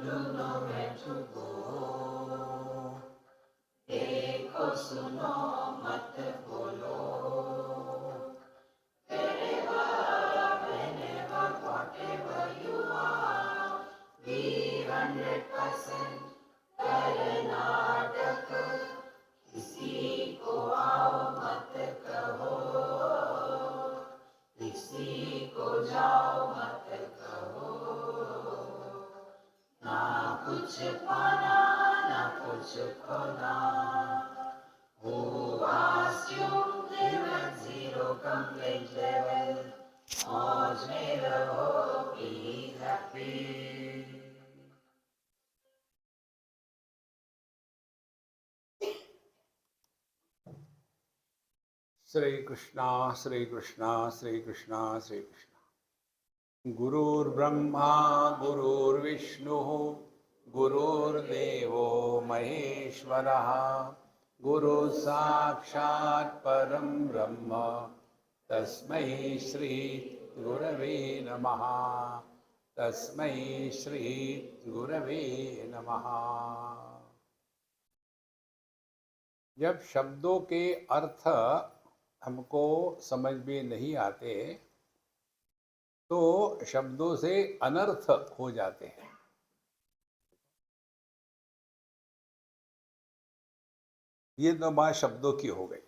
you know where to go. देखो सुनो मत बोलो. Whenever, whatever you are, be 100% Karnataka. किसी को आओ मत कहो, किसी को जाओ मत कहो. ना कुछ पाना ना कुछ खोना. Who asked you live at zero complaint level? मौज में रहो, be happy. श्री कृष्णा श्री कृष्णा श्री कृष्णा श्री कृष्णा. गुरुर्ब्रह्मा गुरुर्विष्णु गुरुर्देवो महेश्वरः. गुरु साक्षात् परं ब्रह्म तस्मै श्री गुरवे नमः. तस्मै श्री गुरवे नमः. जब शब्दों के अर्थ हमको समझ में नहीं आते तो शब्दों से अनर्थ हो जाते हैं. ये तो बात शब्दों की हो गई.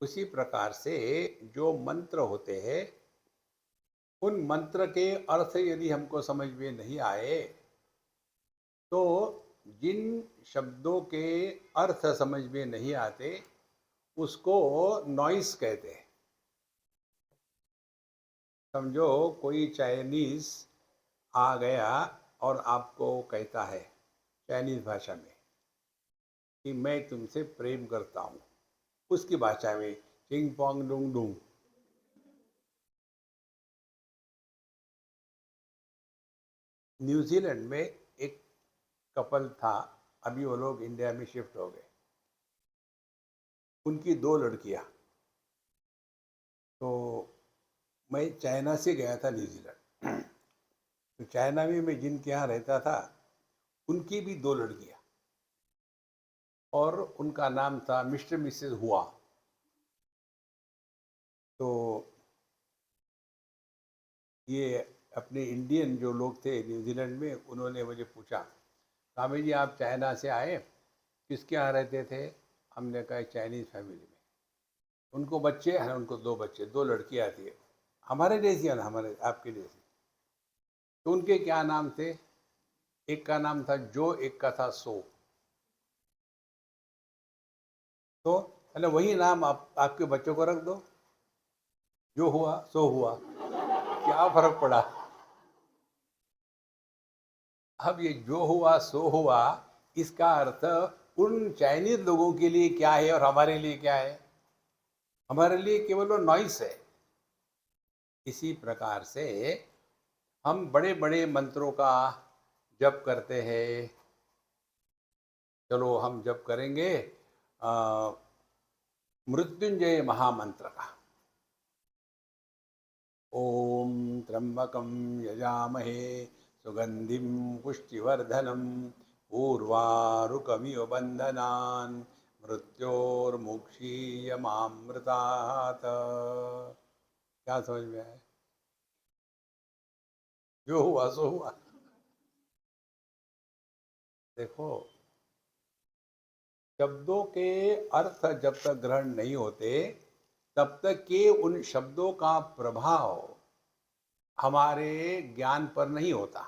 उसी प्रकार से जो मंत्र होते हैं उन मंत्र के अर्थ यदि हमको समझ में नहीं आए तो जिन शब्दों के अर्थ समझ में नहीं आते उसको नॉइस कहते हैं. समझो कोई चाइनीज आ गया और आपको कहता है चाइनीज भाषा में कि मैं तुमसे प्रेम करता हूँ. उसकी भाषा में चिंग पोंग डुंग डुंग. न्यूजीलैंड में एक कपल था, अभी वो लोग इंडिया में शिफ्ट हो गए. उनकी 2 लड़कियां. तो मैं चाइना से गया था न्यूजीलैंड. तो चाइना में मैं जिनके यहाँ रहता था उनकी भी 2 लड़कियां और उनका नाम था मिस्टर मिसेस हुआ. तो ये अपने इंडियन जो लोग थे न्यूजीलैंड में उन्होंने मुझे पूछा, स्वामी जी आप चाइना से आए, किसके यहाँ रहते थे? हमने कहा चाइनीज़ फैमिली में. उनको बच्चे हैं, उनको 2 बच्चे, 2 लड़कियाँ थी, हमारे जैसी है ना, हमारे आपके जैसी. तो उनके क्या नाम थे? एक का नाम था जो, एक का था सो. तो अरे वही नाम आपके बच्चों को रख दो, जो हुआ सो हुआ, क्या फर्क पड़ा? अब ये जो हुआ सो हुआ इसका अर्थ उन चाइनीज लोगों के लिए क्या है और हमारे लिए क्या है? हमारे लिए केवल वो नॉइस है. इसी प्रकार से हम बड़े बड़े मंत्रों का जप करते हैं. चलो हम जप करेंगे मृत्युंजय महामंत्र का. ओम त्र्यंबकं यजामहे सुगंधिं पुष्टिवर्धनम् उर्वारुकमिव बन्धनान् मृत्योर्मुक्षीयमामृतात्. क्या समझ में आया? जो हुआ सो हुआ. देखो, शब्दों के अर्थ जब तक ग्रहण नहीं होते तब तक के उन शब्दों का प्रभाव हमारे ज्ञान पर नहीं होता.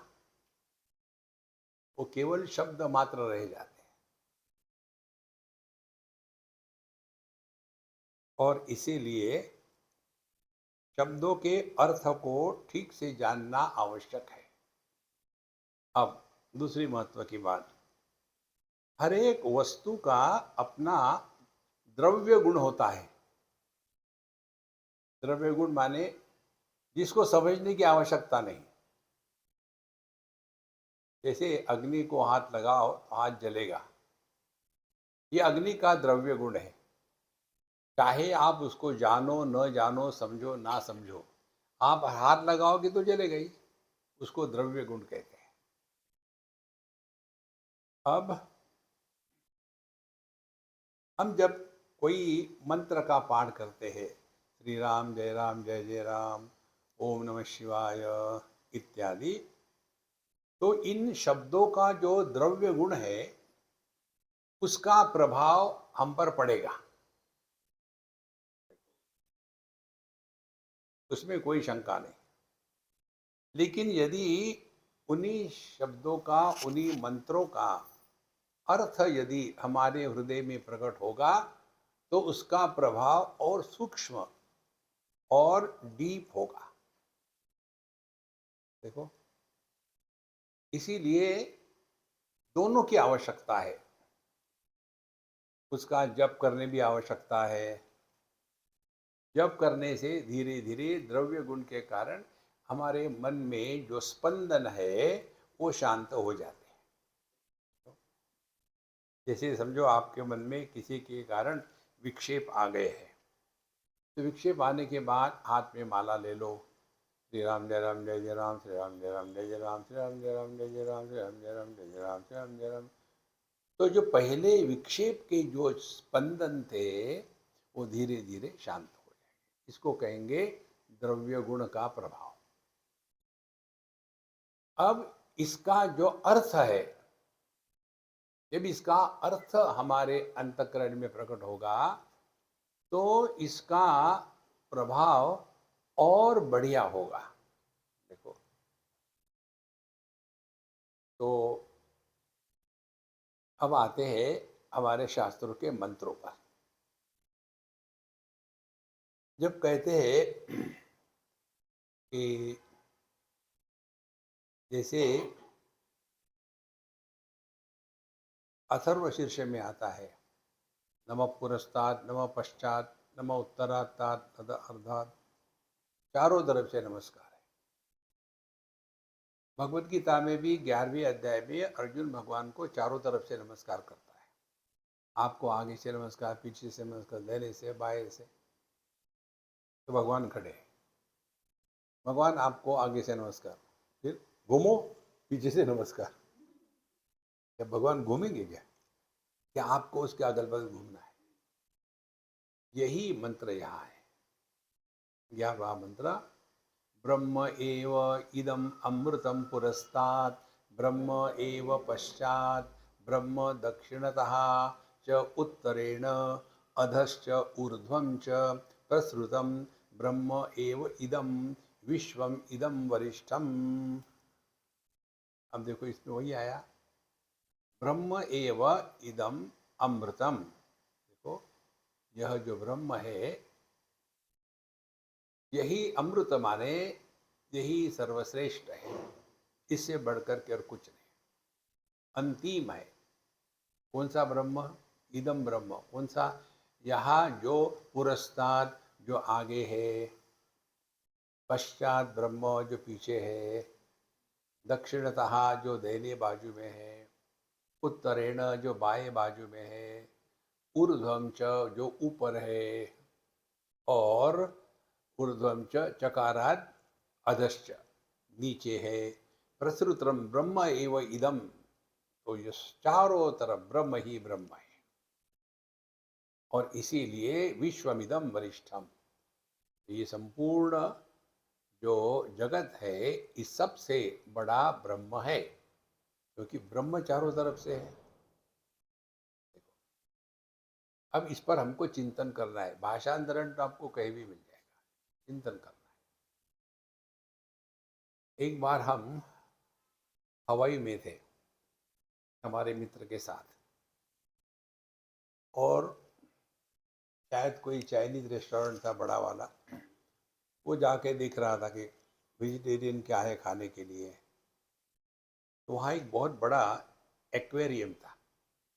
वो केवल शब्द मात्र रह जाते हैं. और इसीलिए शब्दों के अर्थ को ठीक से जानना आवश्यक है. अब दूसरी महत्व की बात, हर एक वस्तु का अपना द्रव्य गुण होता है. द्रव्य गुण माने जिसको समझने की आवश्यकता नहीं. जैसे अग्नि को हाथ लगाओ तो हाथ जलेगा, ये अग्नि का द्रव्य गुण है. चाहे आप उसको जानो न जानो, समझो ना समझो, आप हाथ लगाओगे तो जलेगा ही. उसको द्रव्य गुण कहते हैं. अब हम जब कोई मंत्र का पाठ करते हैं, श्री राम जय जय राम, ओम नमः शिवाय इत्यादि, तो इन शब्दों का जो द्रव्य गुण है उसका प्रभाव हम पर पड़ेगा, उसमें कोई शंका नहीं। लेकिन यदि उन्हीं शब्दों का, उन्हीं मंत्रों का अर्थ यदि हमारे हृदय में प्रकट होगा तो उसका प्रभाव और सूक्ष्म और डीप होगा। देखो, इसीलिए दोनों की आवश्यकता है। उसका जप करने भी आवश्यकता है। जप करने से धीरे धीरे द्रव्य गुण के कारण हमारे मन में जो स्पंदन है वो शांत हो जाते हैं। जैसे समझो आपके मन में किसी के कारण विक्षेप आ गए हैं, तो विक्षेप आने के बाद हाथ में माला ले लो, श्री राम जय राम जय जय राम, श्री राम जय राम जय जय राम, श्री राम जय राम जय जय राम, श्री राम जय राम जय जय राम, श्री राम जय राम। तो जो पहले विक्षेप के जो स्पंदन थे वो धीरे धीरे शांत हो जाएंगे। इसको कहेंगे द्रव्य गुण का प्रभाव। अब इसका जो अर्थ है, जब इसका अर्थ हमारे अंतःकरण में प्रकट होगा तो इसका प्रभाव और बढ़िया होगा। देखो, तो अब आते हैं हमारे शास्त्रों के मंत्रों पर। जब कहते हैं कि जैसे अथर्वशीर्ष में आता है, नमः पुरस्तात्, नमः पश्चात, नमः उत्तरात्तात्, तद अर्धात्, चारों तरफ से नमस्कार है। भगवत गीता में भी 11वें अध्याय में अर्जुन भगवान को चारों तरफ से नमस्कार करता है। आपको आगे से नमस्कार, पीछे से नमस्कार, दाहिने से, बाएं से। तो भगवान खड़े हैं, भगवान आपको आगे से नमस्कार, फिर घूमो, पीछे से नमस्कार। जब भगवान घूमेंगे क्या आपको उसके अगल बगल घूमना है? यही मंत्र यहाँ है। 11वां मंत्र, ब्रह्म एव इदम अमृतम पुरस्तात्, ब्रह्म एव पश्चात्, ब्रह्म दक्षिणतः च उत्तरेण अधश्च ऊर्ध्वं च प्रसृतं, ब्रह्म एव इदम विश्वम इदम वरिष्ठम। अब देखो, इसमें वही आया, ब्रह्म एव इदम अमृतम। देखो, यह जो ब्रह्म है यही अमृत माने यही सर्वश्रेष्ठ है, इससे बढ़कर के और कुछ नहीं, अंतिम है। कौन सा ब्रह्म? इदम ब्रह्म। कौन सा? यहाँ जो पुरस्ताद जो आगे है, पश्चात ब्रह्म जो पीछे है, दक्षिणतः जो दाहिने बाजू में है, उत्तरेण जो बाएं बाजू में है, ऊर्ध्वम च जो ऊपर है, और ऊर्ध्वम च चकाराद अधश्च नीचे है, प्रसृतम ब्रह्म एव इदम। तो ये चारों तरफ ब्रह्म ही ब्रह्म है, और इसीलिए विश्वमिदम वरिष्ठम। ये संपूर्ण जो जगत है इस सबसे बड़ा ब्रह्म है, क्योंकि ब्रह्म चारों तरफ से है। अब इस पर हमको चिंतन करना है। भाषांतरण तो आपको कहीं भी मिल जाएगा, चिंतन करना है। एक बार हम हवाई में थे हमारे मित्र के साथ, और शायद कोई चाइनीज रेस्टोरेंट था बड़ा वाला। वो जाके देख रहा था कि वेजिटेरियन क्या है खाने के लिए। तो वहाँ एक बहुत बड़ा एक्वेरियम था,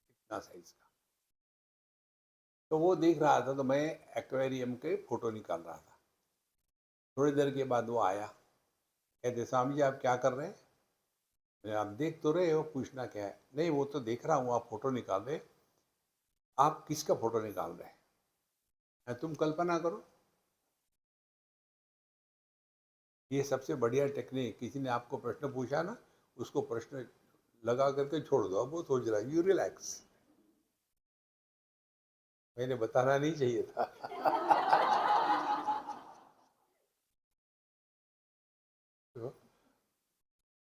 इतना साइज का। तो वो देख रहा था, तो मैं एक्वेरियम के फोटो निकाल रहा था। थोड़ी देर के बाद वो आया, कहते स्वामी जी आप क्या कर रहे हैं? आप देख तो रहे हो, पूछना क्या है? नहीं, वो तो देख रहा हूँ आप फोटो निकाल रहे। आप किसका फोटो निकाल रहे हैं? तुम कल्पना करो, ये सबसे बढ़िया टेक्निक। किसी ने आपको प्रश्न पूछा ना, उसको प्रश्न लगा करके छोड़ दो, अब वो सोच रहा है, यू रिलैक्स। मैंने बताना नहीं चाहिए था।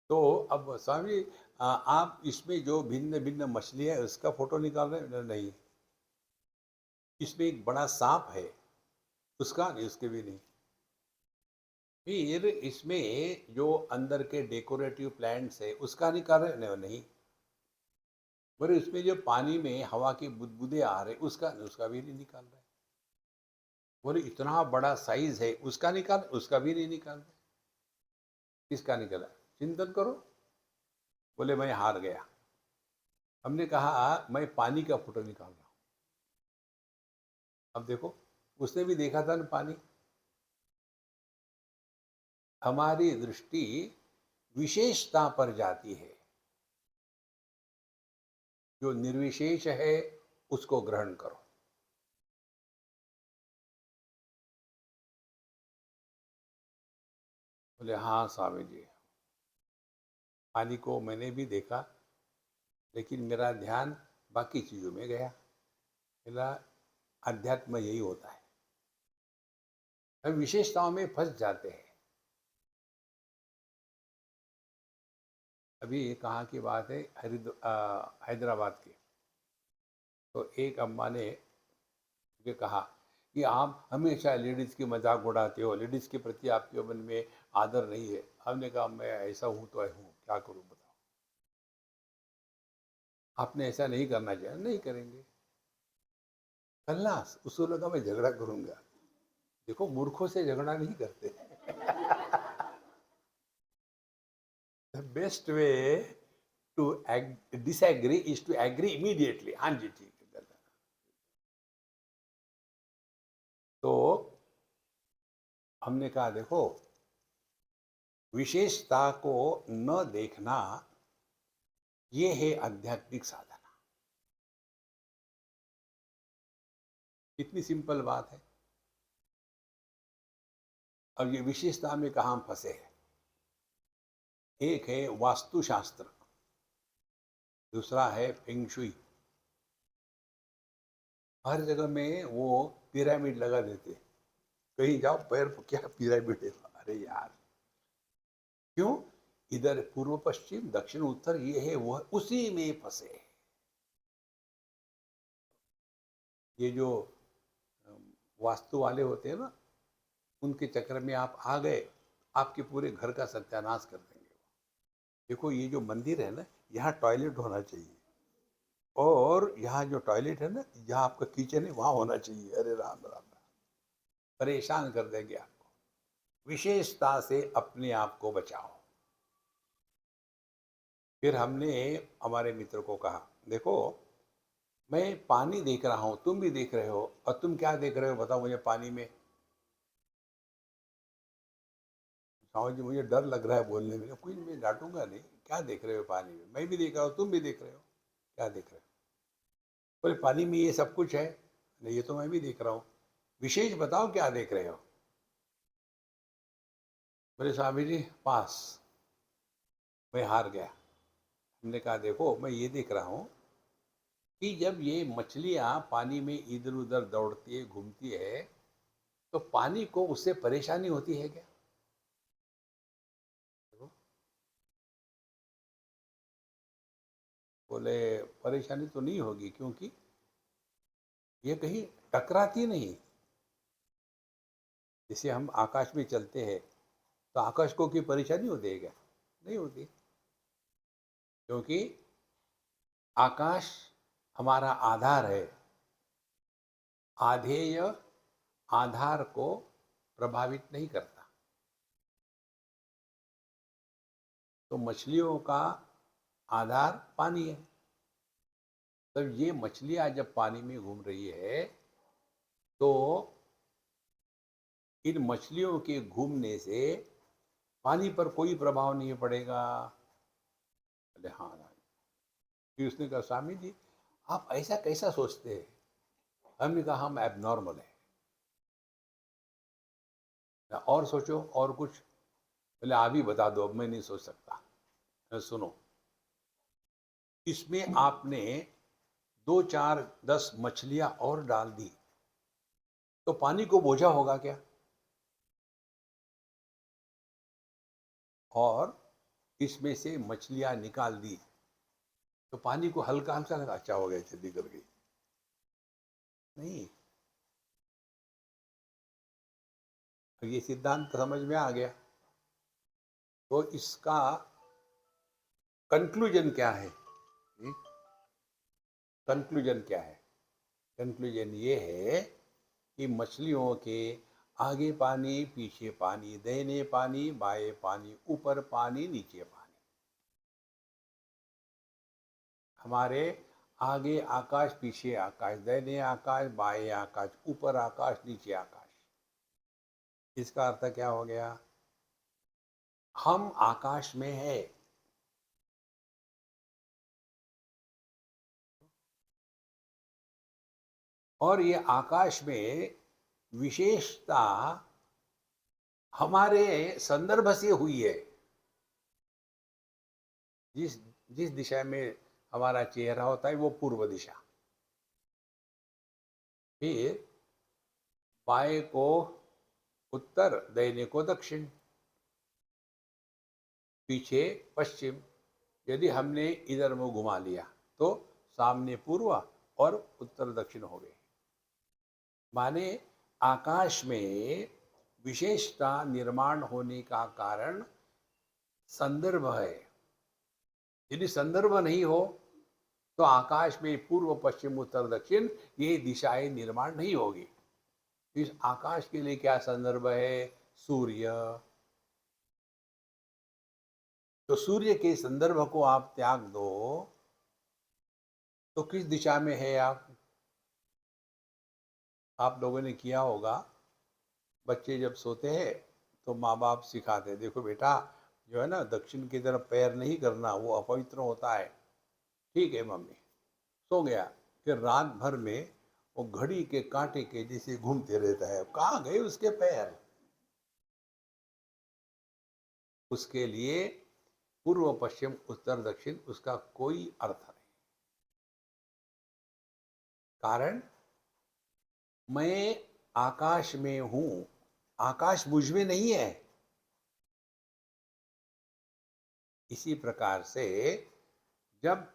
तो अब स्वामी जी, आप इसमें जो भिन्न भिन्न मछली है उसका फोटो निकाल रहे हैं? नहीं, इसमें एक बड़ा सांप है, उसका नहीं, उसके भी नहीं। फिर इसमें जो अंदर के डेकोरेटिव प्लांट्स है उसका निकाल रहे हैं? नहीं। बोले उसमें जो पानी में हवा के बुदबुदे आ रहे उसका नहीं, उसका भी नहीं निकाल रहे। बोले इतना बड़ा साइज है उसका निकाल, उसका भी नहीं निकाल रहे। किसका निकाला? चिंतन करो। बोले मैं हार गया। हमने कहा मैं पानी का फोटो निकाल रहा हूं। अब देखो, उसने भी देखा था ना पानी। हमारी दृष्टि विशेषता पर जाती है, जो निर्विशेष है उसको ग्रहण करो। बोले हाँ स्वामी जी, पानी को मैंने भी देखा, लेकिन मेरा ध्यान बाकी चीजों में गया। मेरा अध्यात्म यही होता है, हम विशेषताओं में फंस जाते हैं। अभी कहाँ की बात है, हैदराबाद की। तो एक अम्मा ने मुझे कहा कि आप हमेशा लेडीज़ की मजाक उड़ाते हो, लेडीज़ के प्रति आपके मन में आदर नहीं है। हमने कहा मैं ऐसा हूँ तो हूँ, क्या करूँ बताओ। आपने ऐसा नहीं करना चाहिए। नहीं करेंगे। खल्लास, उसको लगा मैं झगड़ा करूंगा। देखो मूर्खों से झगड़ा नहीं करते। The best way to disagree is to agree immediately. हाँ जी ठीक है। तो हमने कहा देखो, विशेषता को न देखना ये है आध्यात्मिक साधना। इतनी सिंपल बात है। और ये विशेषता में कहाँ हम फंसे हैं? एक है वास्तुशास्त्र, दूसरा है फेंगशुई। हर जगह में वो पिरामिड लगा देते। कहीं जाओ पैर क्या पिरामिड है, अरे यार क्यों? इधर पूर्व पश्चिम दक्षिण उत्तर ये है वो है, उसी में फंसे। ये जो वास्तु वाले होते हैं ना, उनके चक्कर में आप आ गए, आपके पूरे घर का सत्यानाश कर देंगे। देखो ये जो मंदिर है ना, यहाँ टॉयलेट होना चाहिए, और यहाँ जो टॉयलेट है ना, जहाँ आपका किचन है वहाँ होना चाहिए। अरे राम राम राम, परेशान कर देंगे आपको। विशेषता से अपने आप को बचाओ। फिर हमने हमारे मित्र को कहा देखो, मैं पानी देख रहा हूँ, तुम भी देख रहे हो, और तुम क्या देख रहे हो बताओ मुझे पानी में? साहु जी मुझे डर लग रहा है बोलने में। कोई मैं डांटूंगा नहीं। क्या देख रहे हो पानी में? मैं भी देख रहा हूँ, तुम भी देख रहे हो। क्या देख रहे हो? बोले पानी में ये सब कुछ है। नहीं ये तो मैं भी देख रहा हूँ। विशेष बताओ क्या देख रहे हो? बोले स्वामी जी पास, मैं हार गया। हमने कहा देखो मैं ये देख रहा हूँ कि जब ये मछलियाँ पानी में इधर उधर दौड़ती है, घूमती है, तो पानी को उससे परेशानी होती है क्या? देखो, बोले परेशानी तो नहीं होगी, क्योंकि ये कहीं टकराती नहीं। जैसे हम आकाश में चलते हैं, तो आकाश को की परेशानी होती है क्या? नहीं होती, क्योंकि आकाश हमारा आधार है। आधेय आधार को प्रभावित नहीं करता। तो मछलियों का आधार पानी है। तब ये मछलियां जब पानी में घूम रही है, तो इन मछलियों के घूमने से पानी पर कोई प्रभाव नहीं पड़ेगा। अरे हाँ हाँ। फिर उसने कहा स्वामी जी आप ऐसा कैसा सोचते हैं? हमने कहा हम एबनॉर्मल है, और सोचो और कुछ। बोले आप ही बता दो, अब मैं नहीं सोच सकता। सुनो, इसमें आपने 2 4 10 मछलियां और डाल दी तो पानी को बोझा होगा क्या? और इसमें से मछलियां निकाल दी तो पानी को हल्का हल्का लगा, अच्छा हो गया, जल्दी कर गई नहीं। तो ये सिद्धांत समझ में आ गया। तो इसका कंक्लूजन क्या है? कंक्लूजन क्या है? कंक्लूजन ये है कि मछलियों के आगे पानी, पीछे पानी, दाहिने पानी, बाएं पानी, ऊपर पानी, नीचे पानी। हमारे आगे आकाश, पीछे आकाश, दाहिने आकाश, बाएं आकाश, ऊपर आकाश, नीचे आकाश। इसका अर्थ क्या हो गया? हम आकाश में है। और ये आकाश में विशेषता हमारे संदर्भ से हुई है। जिस जिस दिशा में हमारा चेहरा होता है वो पूर्व दिशा, फिर बाएं को उत्तर, दाहिने को दक्षिण, पीछे पश्चिम। यदि हमने इधर मुंह घुमा लिया तो सामने पूर्व और उत्तर दक्षिण हो गए। माने आकाश में विशेषता निर्माण होने का कारण संदर्भ है। यदि संदर्भ नहीं हो तो आकाश में पूर्व, पश्चिम, उत्तर, दक्षिण ये दिशाएं निर्माण नहीं होगी। इस आकाश के लिए क्या संदर्भ है? सूर्य। तो सूर्य के संदर्भ को आप त्याग दो तो किस दिशा में है आप? आप लोगों ने किया होगा, बच्चे जब सोते हैं तो माँ बाप सिखाते हैं, देखो बेटा, जो है ना, दक्षिण की तरफ पैर नहीं करना, वो अपवित्र होता है। ठीक है मम्मी। सो गया। फिर रात भर में वो घड़ी के कांटे के जैसे घूमते रहता है, कहाँ गए उसके पैर? उसके लिए पूर्व, पश्चिम, उत्तर, दक्षिण उसका कोई अर्थ नहीं। कारण मैं आकाश में हूं, आकाश मुझ में नहीं है। इसी प्रकार से जब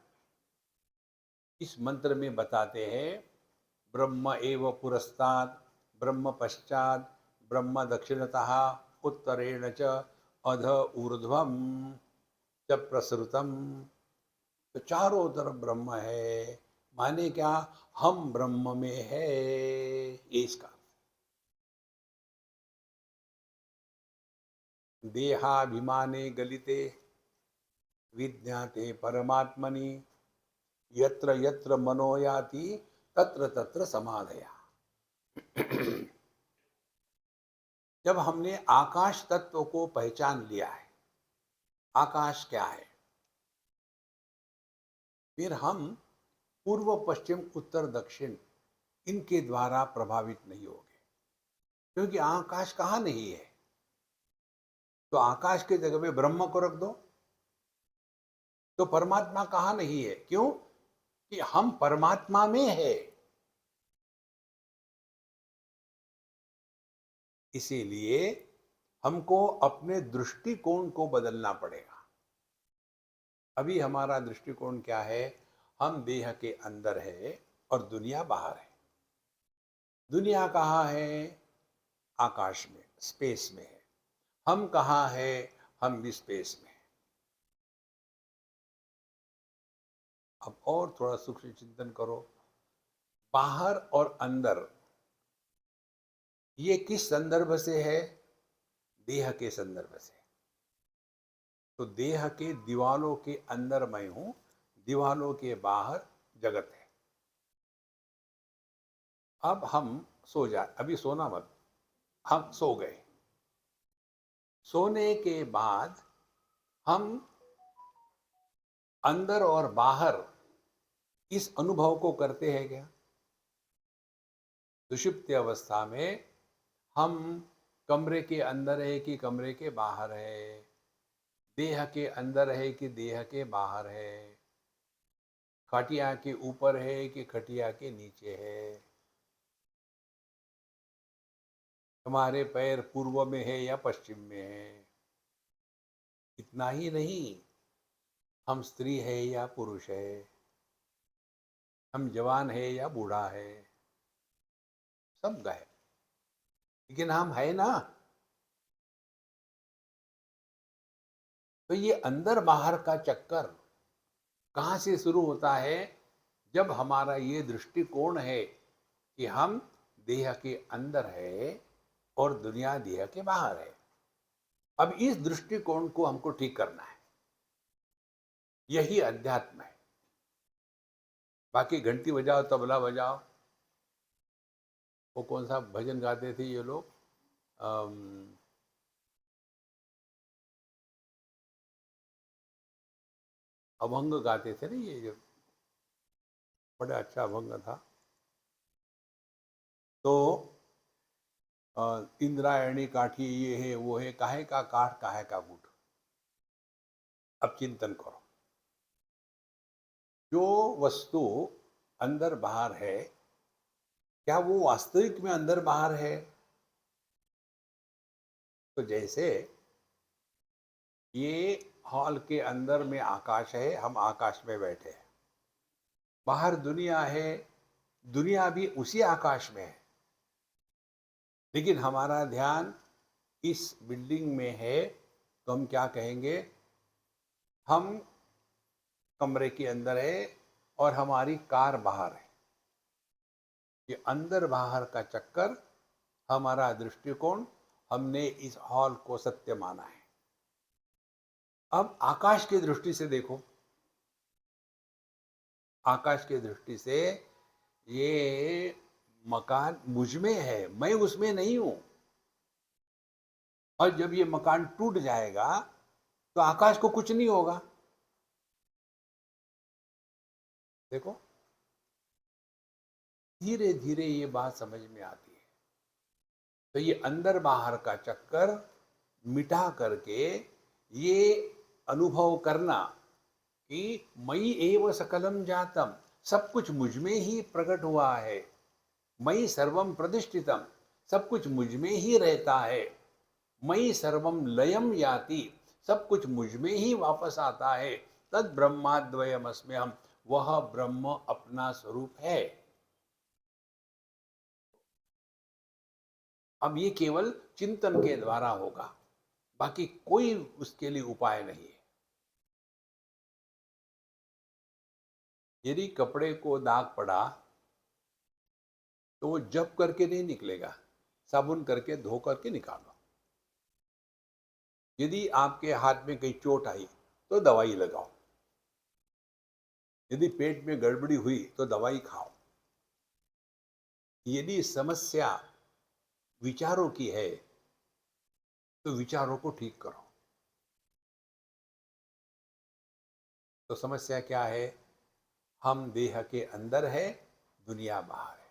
इस मंत्र में बताते हैं ब्रह्म एव पुरस्तात्, ब्रह्म पश्चात, ब्रह्म दक्षिणतः, उत्तरेण च अध ऊर्ध्वम च प्रसृतम, तो चारों तरफ ब्रह्म है। माने क्या? हम ब्रह्म में है, ये इसका। देहाभिमाने गलिते विज्ञाते परमात्मनि, यत्र यत्र मनो याति तत्र तत्र समाधया। जब हमने आकाश तत्व को पहचान लिया है, आकाश क्या है, फिर हम पूर्व, पश्चिम, उत्तर, दक्षिण इनके द्वारा प्रभावित नहीं होंगे। क्योंकि आकाश कहाँ नहीं है, तो आकाश के जगह में ब्रह्म को रख दो। तो परमात्मा कहाँ नहीं है, क्यों? कि हम परमात्मा में है। इसीलिए हमको अपने दृष्टिकोण को बदलना पड़ेगा। अभी हमारा दृष्टिकोण क्या है? हम देह के अंदर है और दुनिया बाहर है। दुनिया कहाँ है? आकाश में, स्पेस में है। हम कहाँ है? हम भी स्पेस में है। अब और थोड़ा सूक्ष्म चिंतन करो। बाहर और अंदर ये किस संदर्भ से है? देह के संदर्भ से। तो देह के दीवालों के अंदर मैं हूं, दीवालों के बाहर जगत है। अब हम सो जाए, अभी सोना मत, हम सो गए। सोने के बाद हम अंदर और बाहर इस अनुभव को करते हैं क्या? सुषुप्ति अवस्था में हम कमरे के अंदर है कि कमरे के बाहर है, देह के अंदर है कि देह के बाहर है, खटिया के ऊपर है कि खटिया के नीचे है, हमारे पैर पूर्व में है या पश्चिम में है। इतना ही नहीं, हम स्त्री है या पुरुष है, हम जवान है या बूढ़ा है, सब गए, लेकिन हम है ना। तो ये अंदर बाहर का चक्कर कहाँ से शुरू होता है? जब हमारा ये दृष्टिकोण है कि हम देह के अंदर है और दुनिया देह के बाहर है। अब इस दृष्टिकोण को हमको ठीक करना है, यही अध्यात्म है। बाकी घंटी बजाओ, तबला बजाओ, वो कौन सा भजन गाते थे ये लोग, अभंग गाते थे ना, ये जो बड़ा अच्छा अभंग था। तो इंद्रायणी काठी ये है वो है, काहे का काठ काहे का गुट। अब चिंतन करो, जो वस्तु अंदर बाहर है, क्या वो वास्तविक में अंदर बाहर है? तो जैसे ये हॉल के अंदर में आकाश है, हम आकाश में बैठे हैं, बाहर दुनिया है, दुनिया भी उसी आकाश में है, लेकिन हमारा ध्यान इस बिल्डिंग में है, तो हम क्या कहेंगे? हम कमरे के अंदर है और हमारी कार बाहर है। ये अंदर बाहर का चक्कर, हमारा दृष्टिकोण, हमने इस हॉल को सत्य माना है। अब आकाश की दृष्टि से देखो, आकाश की दृष्टि से ये मकान मुझ में है, मैं उसमें नहीं हूं। और जब ये मकान टूट जाएगा तो आकाश को कुछ नहीं होगा। देखो, धीरे धीरे ये बात समझ में आती है। तो ये अंदर बाहर का चक्कर मिटा करके ये अनुभव करना कि मयि एव सकलम जातम, सब कुछ मुझ में ही प्रकट हुआ है, मयि सर्वम प्रतिष्ठितम, सब कुछ मुझ में ही रहता है, मयि सर्वम लयम याति, सब कुछ मुझ में ही वापस आता है, तद ब्रह्माद्वयमस्म्यहम्, वह ब्रह्म अपना स्वरूप है। अब ये केवल चिंतन के द्वारा होगा, बाकी कोई उसके लिए उपाय नहीं है। यदि कपड़े को दाग पड़ा तो वो जब करके नहीं निकलेगा, साबुन करके धो करके निकालो। यदि आपके हाथ में कहीं चोट आई तो दवाई लगाओ, यदि पेट में गड़बड़ी हुई तो दवाई खाओ। यदि समस्या विचारों की है तो विचारों को ठीक करो। तो समस्या क्या है? हम देह के अंदर है, दुनिया बाहर है।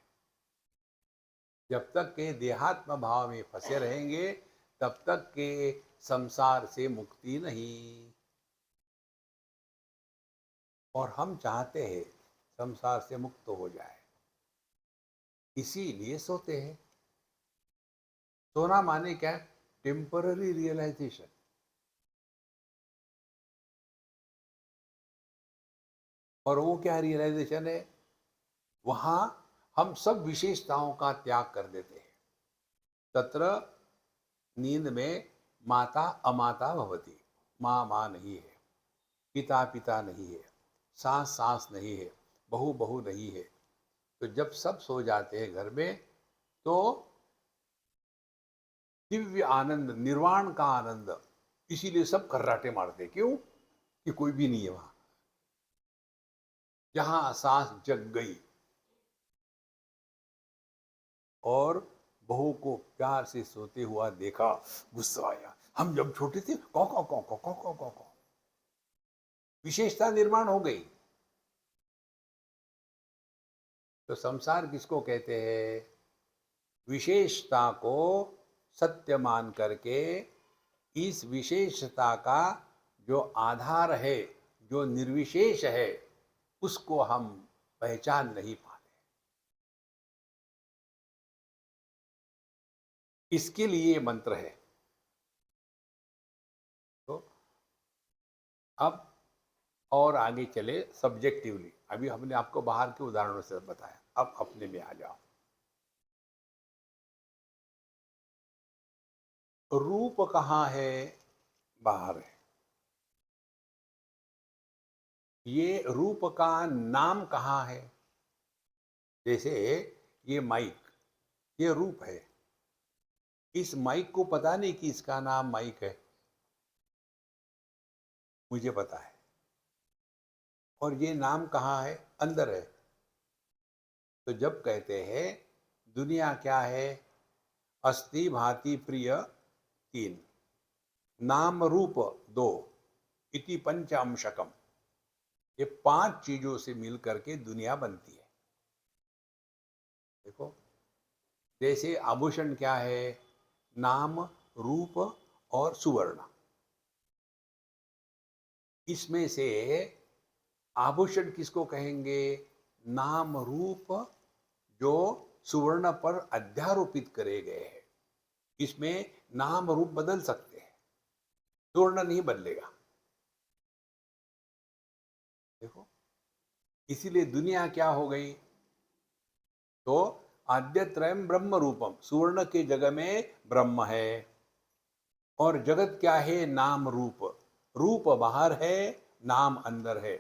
जब तक के देहात्म भाव में फंसे रहेंगे तब तक के संसार से मुक्ति नहीं। और हम चाहते हैं संसार से मुक्त हो जाए, इसीलिए सोते हैं। सोना माने क्या? Temporary realisation. और वो क्या रियलाइजेशन है? वहां हम सब विशेषताओं का त्याग कर देते हैं। तत्र नींद में माता अमाता भवति, माँ माँ नहीं है, पिता पिता नहीं है, सास सास नहीं है, बहू बहू नहीं है। तो जब सब सो जाते हैं घर में तो दिव्य आनंद, निर्वाण का आनंद, इसीलिए सब कर्राटे मारते। क्यों? कि कोई भी नहीं है वहां। जहां सांस जग गई और बहू को प्यार से सोते हुआ देखा, गुस्सा आया। हम जब छोटे थे कौ कौ कौ कौ कौ कौ कौ कौ, विशेषता निर्माण हो गई। तो संसार किसको कहते हैं? विशेषता को सत्य मान करके इस विशेषता का जो आधार है, जो निर्विशेष है, उसको हम पहचान नहीं पाते। इसके लिए ये मंत्र है। तो अब और आगे चले सब्जेक्टिवली। अभी हमने आपको बाहर के उदाहरणों से बताया, अब अपने में आ जाओ। रूप कहाँ है? बाहर है। ये रूप का नाम कहाँ है? जैसे ये माइक, ये रूप है। इस माइक को पता नहीं कि इसका नाम माइक है, मुझे पता है। और ये नाम कहाँ है? अंदर है। तो जब कहते हैं दुनिया क्या है? अस्ति भांति प्रिय तीन, नाम रूप दो, इति पंचांशकम। ये पांच चीजों से मिल करके दुनिया बनती है। देखो, जैसे आभूषण क्या है? नाम, रूप और सुवर्ण। इसमें से आभूषण किसको कहेंगे? नाम रूप जो सुवर्ण पर अध्यारोपित करे गए हैं। इसमें नाम रूप बदल सकते हैं, सुवर्ण नहीं बदलेगा। देखो, इसीलिए दुनिया क्या हो गई? तो आद्यत्रयम ब्रह्म रूपम, सुवर्ण के जगह में ब्रह्म है। और जगत क्या है? नाम रूप। रूप बाहर है, नाम अंदर है।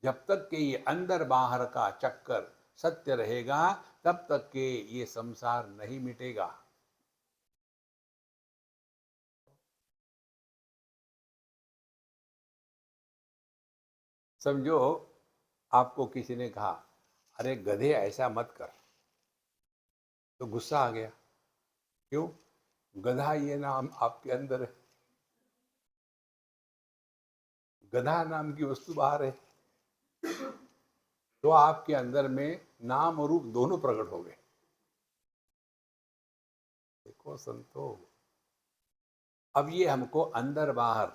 जब तक कि ये अंदर बाहर का चक्कर सत्य रहेगा, तब तक के ये संसार नहीं मिटेगा। समझो, आपको किसी ने कहा अरे गधे ऐसा मत कर, तो गुस्सा आ गया। क्यों? गधा ये नाम आपके अंदर है, गधा नाम की वस्तु बाहर है। तो आपके अंदर में नाम और रूप दोनों प्रकट हो गए। देखो संतो, अब ये हमको अंदर बाहर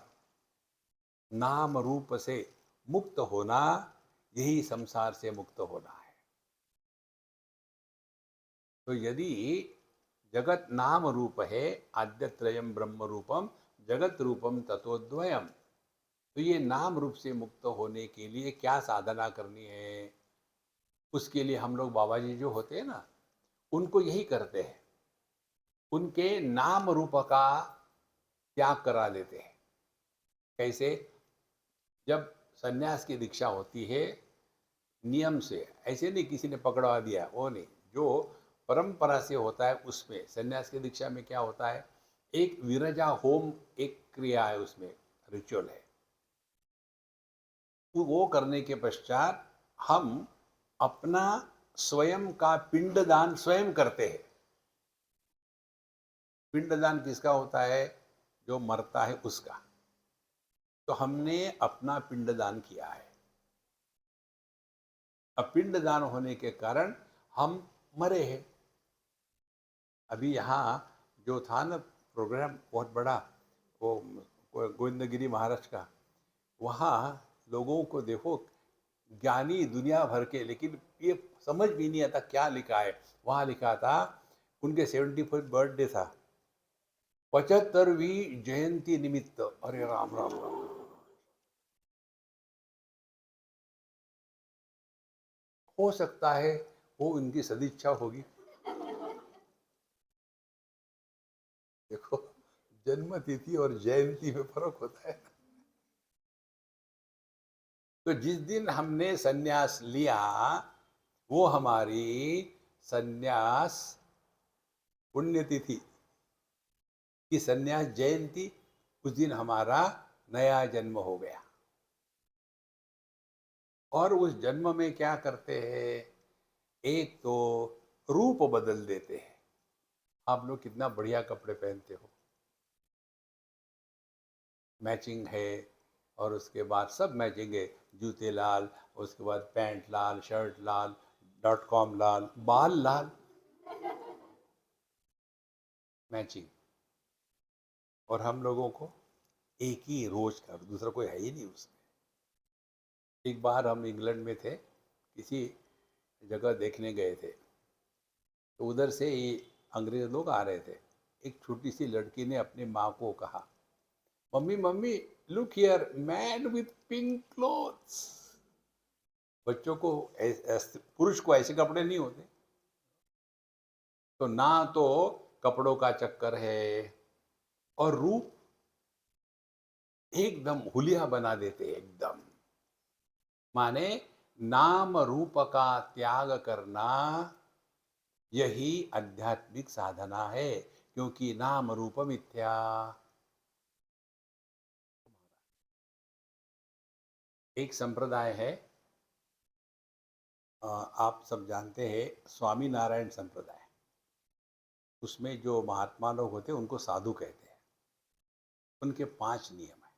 नाम रूप से मुक्त होना, यही संसार से मुक्त होना है। तो यदि जगत नाम रूप है, आद्यत्रयम ब्रह्म रूपम जगत रूपम ततोद्वयम, तो ये नाम रूप से मुक्त होने के लिए क्या साधना करनी है? उसके लिए हम लोग बाबा जी जो होते हैं ना, उनको यही करते हैं, उनके नाम रूप का त्याग करा देते हैं। कैसे? जब सन्यास की दीक्षा होती है, नियम से, ऐसे नहीं किसी ने पकड़वा दिया, वो नहीं, जो परंपरा से होता है उसमें, सन्यास की दीक्षा में क्या होता है? एक विरजा होम, एक क्रिया है उसमें, रिचुअल है। तो वो करने के पश्चात हम अपना स्वयं का पिंडदान स्वयं करते हैं। पिंडदान किसका होता है? जो मरता है उसका। तो हमने अपना पिंडदान किया है। अब पिंडदान होने के कारण हम मरे हैं। अभी यहाँ जो था ना प्रोग्राम बहुत बड़ा, वो गोविंदगिरी महाराज का, वहाँ लोगों को देखो, ज्ञानी दुनिया भर के, लेकिन ये समझ भी नहीं आता क्या लिखा है। वहाँ लिखा था उनके 75th बर्थडे था, 75वीं जयंती निमित्त। अरे राम राम राम, हो सकता है वो उनकी सदिच्छा होगी। देखो, जन्म तिथि और जयंती में फर्क होता है। तो जिस दिन हमने सन्यास लिया, वो हमारी सन्यास पुण्यतिथि की सन्यास जयंती, उस दिन हमारा नया जन्म हो गया। और उस जन्म में क्या करते हैं? एक तो रूप बदल देते हैं। आप लोग कितना बढ़िया कपड़े पहनते हो, मैचिंग है, और उसके बाद सब मैचिंग है। जूते लाल, उसके बाद पैंट लाल, शर्ट लाल, .com लाल, बाल लाल, मैचिंग। और हम लोगों को एक ही रोज का, दूसरा कोई है ही नहीं उसमें। एक बार हम इंग्लैंड में थे, किसी जगह देखने गए थे, तो उधर से ये अंग्रेज लोग आ रहे थे। एक छोटी सी लड़की ने अपनी माँ को कहा, mummy mummy, look here, man with pink clothes. बच्चों को पुरुष को ऐसे कपड़े नहीं होते। तो ना तो कपड़ों का चक्कर है, और रूप एकदम हुलिया बना देते एकदम। माने नाम रूप का त्याग करना, यही आध्यात्मिक साधना है, क्योंकि नाम रूप मिथ्या। एक संप्रदाय है, आप सब जानते हैं, स्वामी नारायण संप्रदाय। उसमें जो महात्मा लोग होते हैं उनको साधु कहते हैं। उनके 5 नियम हैं।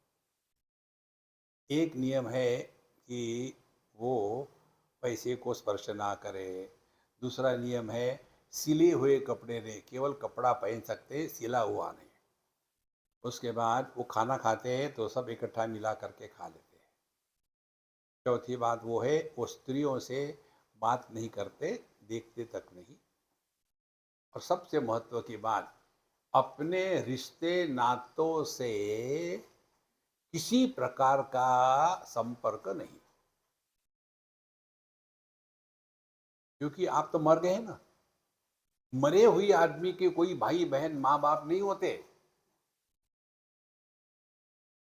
एक नियम है कि वो पैसे को स्पर्श ना करे। दूसरा नियम है, सिले हुए कपड़े नहीं, केवल कपड़ा पहन सकते, सिला हुआ नहीं। उसके बाद वो खाना खाते हैं तो सब इकट्ठा मिला करके खा लेते हैं। चौथी बात वो है, वो स्त्रियों से बात नहीं करते, देखते तक नहीं। और सबसे महत्व की बात, अपने रिश्ते नातों से किसी प्रकार का संपर्क नहीं, क्योंकि आप तो मर गए ना। मरे हुए आदमी के कोई भाई बहन माँ बाप नहीं होते।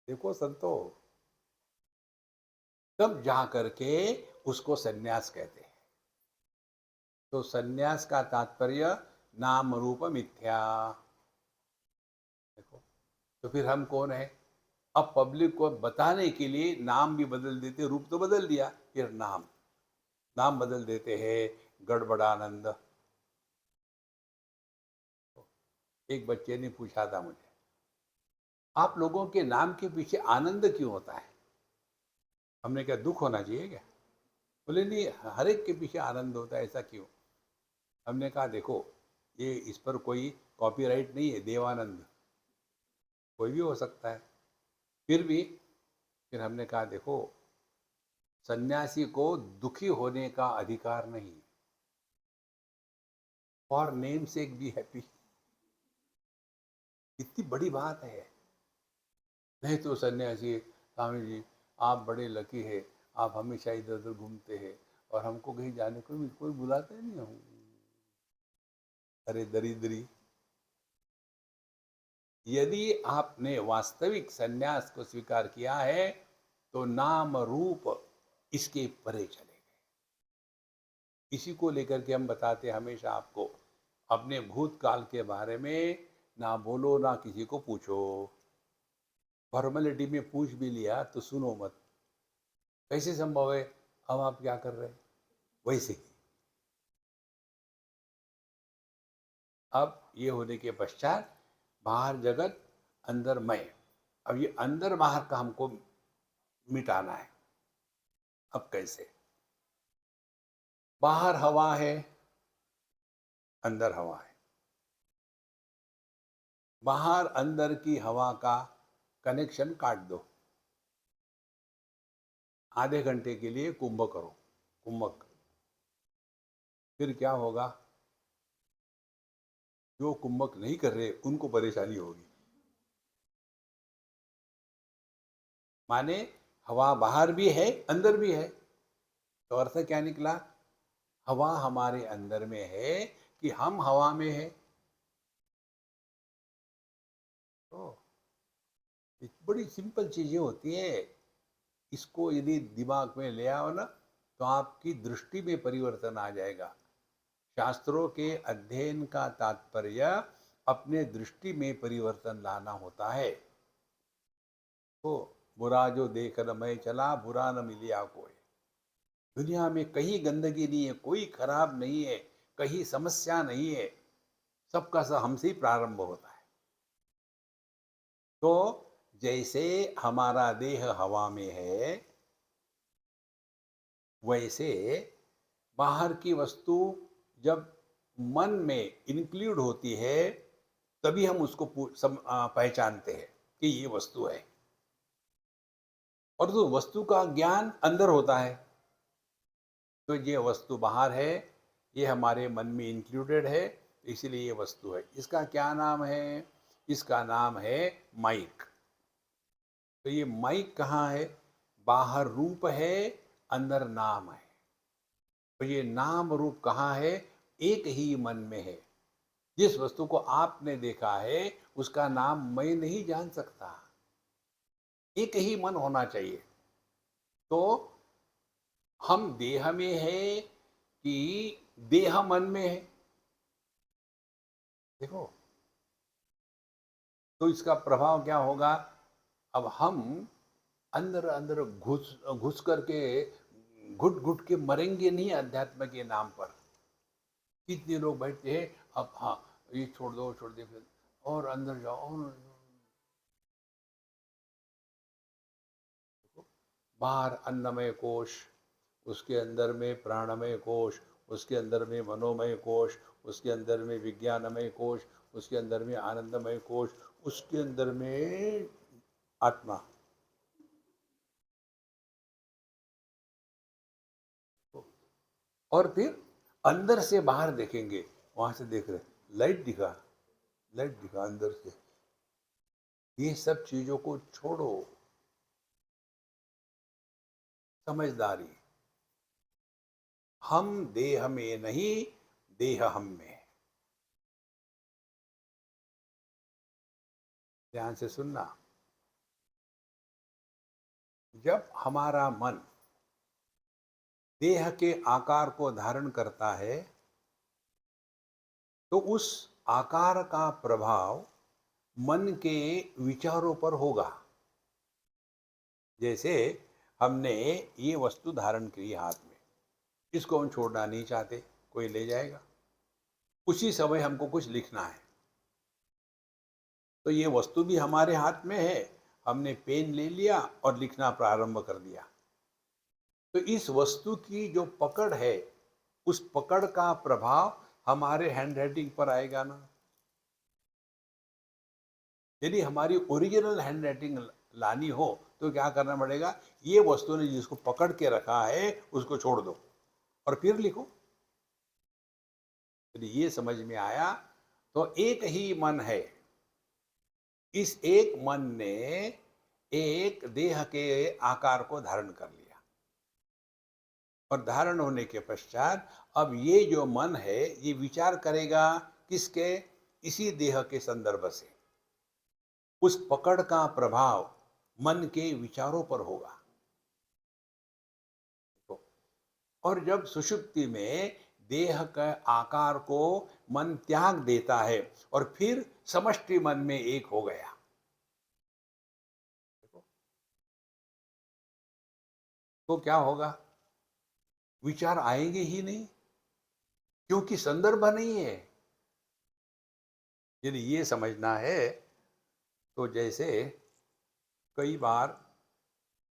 देखो संतो, तब जा करके उसको सन्यास कहते हैं। तो सन्यास का तात्पर्य नाम रूप मिथ्या। देखो, तो फिर हम कौन है? अब पब्लिक को बताने के लिए नाम भी बदल देते, रूप तो बदल दिया, फिर नाम नाम बदल देते हैं, गड़बड़ानंद। एक बच्चे ने पूछा था मुझे, आप लोगों के नाम के पीछे आनंद क्यों होता है? हमने क्या दुख होना चाहिए क्या? बोले नहीं, हर एक के पीछे आनंद होता है, ऐसा क्यों? हमने कहा देखो, ये इस पर कोई कॉपीराइट नहीं है, देवानंद कोई भी हो सकता है। फिर भी, फिर हमने कहा देखो, सन्यासी को दुखी होने का अधिकार नहीं, for name sec be happy. इतनी बड़ी बात है। नहीं तो सन्यासी, स्वामी जी आप बड़े लकी है, आप हमेशा इधर उधर घूमते हैं और हमको कहीं जाने को भी कोई बुलाते नहीं हूँ। अरे दरिद्री, यदि आपने वास्तविक सन्यास को स्वीकार किया है तो नाम रूप इसके परे चले गए। इसी को लेकर के हम बताते हमेशा आपको, अपने भूतकाल के बारे में ना बोलो, ना किसी को पूछो। फॉर्मेलिटी में पूछ भी लिया तो सुनो मत। कैसे संभव है? अब आप क्या कर रहे हैं? वैसे ही। अब ये होने के पश्चात, बाहर जगत अंदर मैं, अब ये अंदर बाहर का हमको मिटाना है। अब कैसे? बाहर हवा है, अंदर हवा है। बाहर अंदर की हवा का कनेक्शन काट दो, आधे घंटे के लिए कुंभ करो, कुंभक। फिर क्या होगा? जो कुंभक नहीं कर रहे उनको परेशानी होगी। माने हवा बाहर भी है, अंदर भी है। तो अर्थ क्या निकला? हवा हमारे अंदर में है कि हम हवा में है? तो बड़ी सिंपल चीजें होती है। इसको यदि दिमाग में ले आओ ना, तो आपकी दृष्टि में परिवर्तन आ जाएगा। शास्त्रों के अध्ययन का तात्पर्य अपने दृष्टि में परिवर्तन लाना होता है। तो बुरा जो देख न मैं चला, बुरा न मिलिया कोई। दुनिया में कहीं गंदगी नहीं है, कोई खराब नहीं है, कहीं समस्या नहीं है। सबका सब हमसे ही प्रारंभ होता है। तो जैसे हमारा देह हवा में है, वैसे बाहर की वस्तु जब मन में इंक्लूड होती है, तभी हम उसको पहचानते हैं कि ये वस्तु है। और तो वस्तु का ज्ञान अंदर होता है। तो ये वस्तु बाहर है, ये हमारे मन में इंक्लूडेड है, इसलिए ये वस्तु है। इसका क्या नाम है? इसका नाम है माइक। तो ये माइक कहाँ है? बाहर रूप है, अंदर नाम है। तो ये नाम रूप कहाँ है? एक ही मन में है। जिस वस्तु को आपने देखा है उसका नाम मैं नहीं जान सकता। एक ही मन होना चाहिए। तो हम देह में है कि देह मन में है? देखो, तो इसका प्रभाव क्या होगा? अब हम अंदर अंदर घुस घुस करके घुट घुट के मरेंगे नहीं अध्यात्म के नाम पर। कितने लोग बैठते हैं, अब हाँ ये छोड़ दे फिर और अंदर जाओ और बाहर अन्नमय कोश, उसके अंदर में प्राणमय कोश, उसके अंदर में मनोमय कोश, उसके अंदर में विज्ञानमय कोश, उसके अंदर में आनंदमय कोश, उसके अंदर में आत्मा। और फिर अंदर से बाहर देखेंगे, वहां से देख रहे लाइट दिखा, लाइट दिखा अंदर से। ये सब चीजों को छोड़ो। समझदारी। हम देह में नहीं, देह हम में है। ध्यान से सुनना। जब हमारा मन देह के आकार को धारण करता है तो उस आकार का प्रभाव मन के विचारों पर होगा। जैसे हमने ये वस्तु धारण की हाथ में, इसको हम छोड़ना नहीं चाहते, कोई ले जाएगा। उसी समय हमको कुछ लिखना है, तो ये वस्तु भी हमारे हाथ में है, हमने पेन ले लिया और लिखना प्रारंभ कर दिया। तो इस वस्तु की जो पकड़ है, उस पकड़ का प्रभाव हमारे हैंड राइटिंग पर आएगा ना। यदि हमारी ओरिजिनल हैंड राइटिंग लानी हो तो क्या करना पड़ेगा? ये वस्तु ने जिसको पकड़ के रखा है उसको छोड़ दो और फिर लिखो। यदि ये समझ में आया तो एक ही मन है। इस एक मन ने एक देह के आकार को धारण कर लिया और धारण होने के पश्चात अब ये जो मन है ये विचार करेगा किसके? इसी देह के संदर्भ से। उस पकड़ का प्रभाव मन के विचारों पर होगा। और जब सुषुप्ति में देह के आकार को मन त्याग देता है और फिर समष्टि मन में एक हो गया, तो क्या होगा? विचार आएंगे ही नहीं, क्योंकि संदर्भ नहीं है। यदि ये समझना है तो जैसे कई बार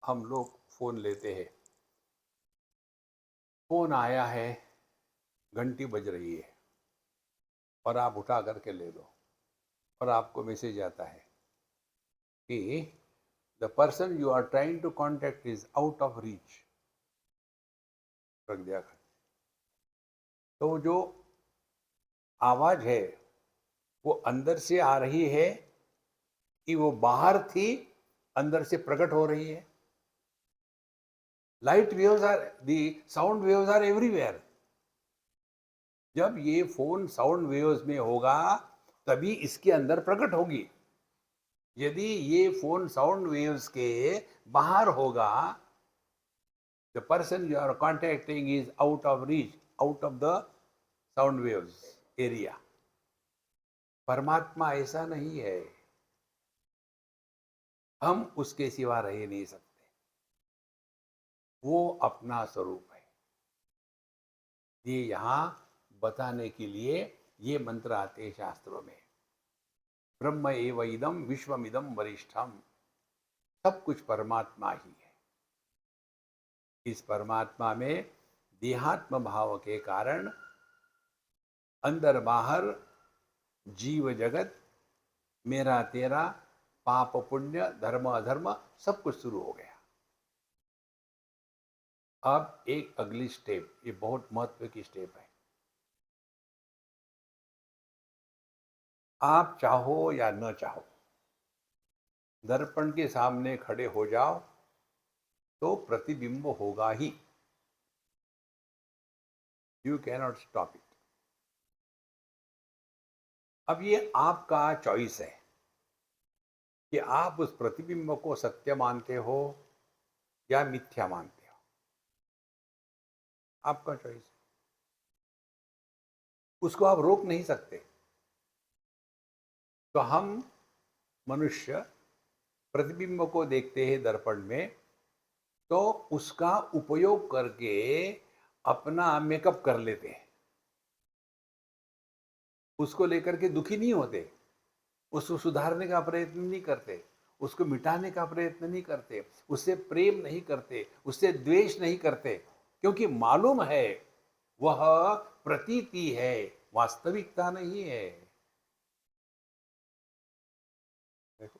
हम लोग फोन लेते हैं, फोन आया है, घंटी बज रही है और आप उठा करके ले लो और आपको मैसेज आता है कि the person you are trying to contact is out of reach. रख दिया। तो जो आवाज है वो अंदर से आ रही है कि वो बाहर थी, अंदर से प्रकट हो रही है? Light waves are, the sound waves are everywhere. जब ये फोन साउंड वेव्स में होगा तभी इसके अंदर प्रकट होगी। यदि ये फोन साउंड वेव्स के बाहर होगा, the person you are contacting is out of reach, out of the sound waves area. परमात्मा ऐसा नहीं है, हम उसके सिवा रह नहीं सकते। वो अपना स्वरूप है। ये यहाँ बताने के लिए ये मंत्र आते हैं शास्त्रों में। ब्रह्म एव इदम विश्वमिदम वरिष्ठम। सब कुछ परमात्मा ही है। इस परमात्मा में देहात्म भाव के कारण अंदर बाहर जीव जगत, मेरा तेरा, पाप पुण्य, धर्म अधर्म सब कुछ शुरू हो गया। अब एक अगली स्टेप, ये बहुत महत्व की स्टेप है। आप चाहो या न चाहो, दर्पण के सामने खड़े हो जाओ तो प्रतिबिंब होगा ही। You cannot stop it. अब ये आपका चॉइस है कि आप उस प्रतिबिंब को सत्य मानते हो या मिथ्या मानते हो। आपका चॉइस है, उसको आप रोक नहीं सकते। तो हम मनुष्य प्रतिबिंब को देखते हैं दर्पण में, तो उसका उपयोग करके अपना मेकअप कर लेते हैं। उसको लेकर के दुखी नहीं होते, उसको सुधारने का प्रयत्न नहीं करते, उसको मिटाने का प्रयत्न नहीं करते, उससे प्रेम नहीं करते, उससे द्वेष नहीं करते, क्योंकि मालूम है वह प्रतीति है, वास्तविकता नहीं है। देखो,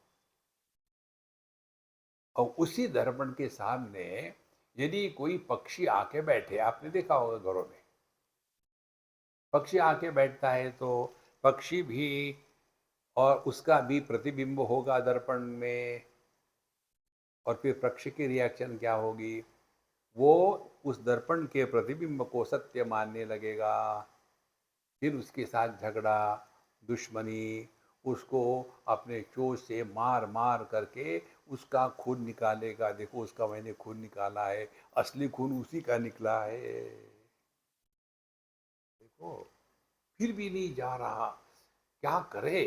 और उसी दर्पण के सामने यदि कोई पक्षी आके बैठे, आपने देखा होगा घरों में पक्षी आके बैठता है तो पक्षी भी और उसका भी प्रतिबिंब होगा दर्पण में, और फिर पक्षी की रिएक्शन क्या होगी? वो उस दर्पण के प्रतिबिंब को सत्य मानने लगेगा, फिर उसके साथ झगड़ा, दुश्मनी, उसको अपने चोंच से मार मार करके उसका खून निकालेगा। देखो उसका मैंने खून निकाला है, असली खून उसी का निकला है। देखो, फिर भी नहीं जा रहा, क्या करे?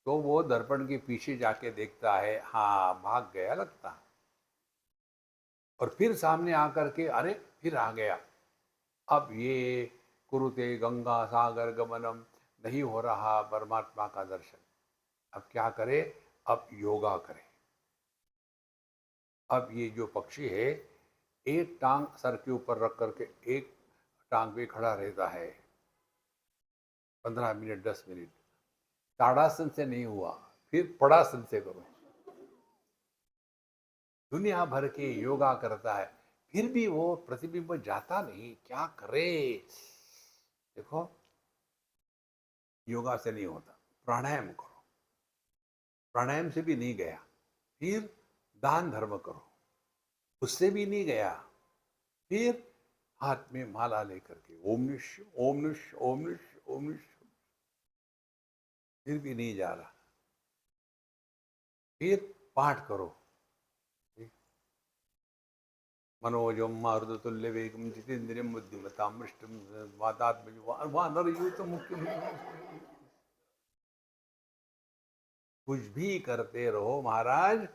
तो वो दर्पण के पीछे जाके देखता है, हाँ भाग गया लगता, और फिर सामने आकर के अरे फिर आ गया। अब ये कुरुते गंगा सागर गमनम, नहीं हो रहा परमात्मा का दर्शन। अब क्या करे? अब योगा करे। अब ये जो पक्षी है, एक टांग सर के ऊपर रख करके एक टांग पे खड़ा रहता है 15 मिनट 10 मिनट। ताड़ासन से नहीं हुआ, फिर पड़ासन से करो। दुनिया भर के योगा करता है, फिर भी वो प्रतिबिंब जाता नहीं, क्या करे? देखो, योगा से नहीं होता, प्राणायाम करो, प्राणायाम से भी नहीं गया, फिर दान धर्म करो, उससे भी नहीं गया, फिर हाथ में माला लेकर के ओम निश ओम निश ओम निश ओम निश, फिर भी नहीं जा रहा, फिर पाठ करो, मनोजम मारुतुल्य वेगम जितेंद्रियम बुद्धिमताम मृष्टम वातात्मज वानरयूथ मुख्य। कुछ भी करते रहो महाराज,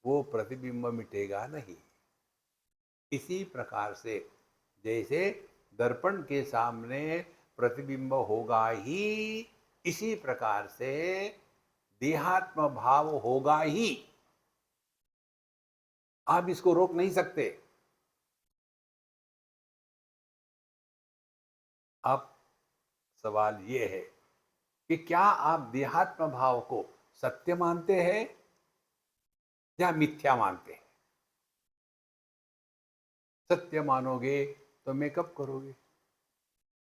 वो प्रतिबिंब मिटेगा नहीं। इसी प्रकार से जैसे दर्पण के सामने प्रतिबिंब होगा ही, इसी प्रकार से देहात्म भाव होगा ही। आप इसको रोक नहीं सकते। अब सवाल ये है कि क्या आप देहात्म भाव को सत्य मानते हैं या मिथ्या मानते हैं? सत्य मानोगे तो मेकअप करोगे,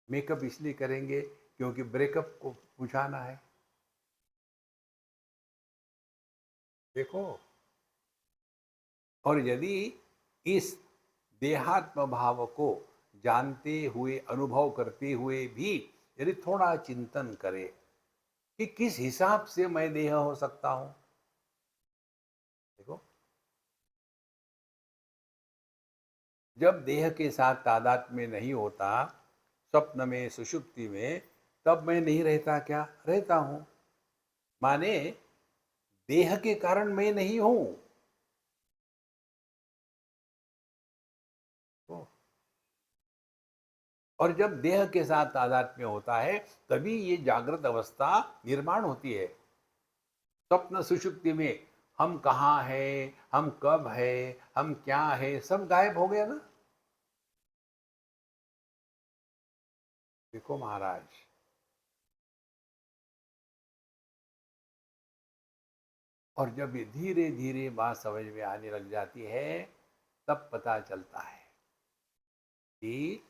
मेकअप इसलिए करेंगे क्योंकि ब्रेकअप को बुझाना है। देखो, और यदि इस देहात्म भाव को जानते हुए, अनुभव करते हुए भी यदि थोड़ा चिंतन करे कि किस हिसाब से मैं देह हो सकता हूं। देखो, जब देह के साथ तादात्म्य में नहीं होता, स्वप्न में सुषुप्ति में, तब मैं नहीं रहता क्या? रहता हूं। माने देह के कारण मैं नहीं हूं। तो, और जब देह के साथ तादात्म्य होता है तभी ये जागृत अवस्था निर्माण होती है। स्वप्न सुषुप्ति में हम कहाँ हैं, हम कब है, हम क्या है, सब गायब हो गया ना। देखो महाराज, और जब ये धीरे धीरे बात समझ में आने लग जाती है, तब पता चलता है कि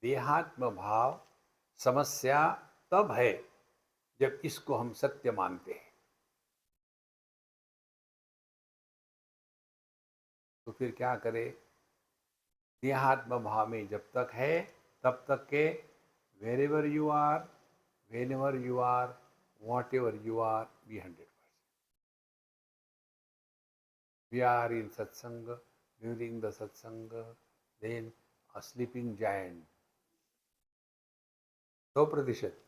देहात्म भाव समस्या तब है जब इसको हम सत्य मानते हैं। तो फिर क्या करें? देहात्म भाव में जब तक है तब तक के wherever you are, whenever you are, whatever you are, be 100%. We are in satsanga, during the satsanga, then a sleeping giant, 100%.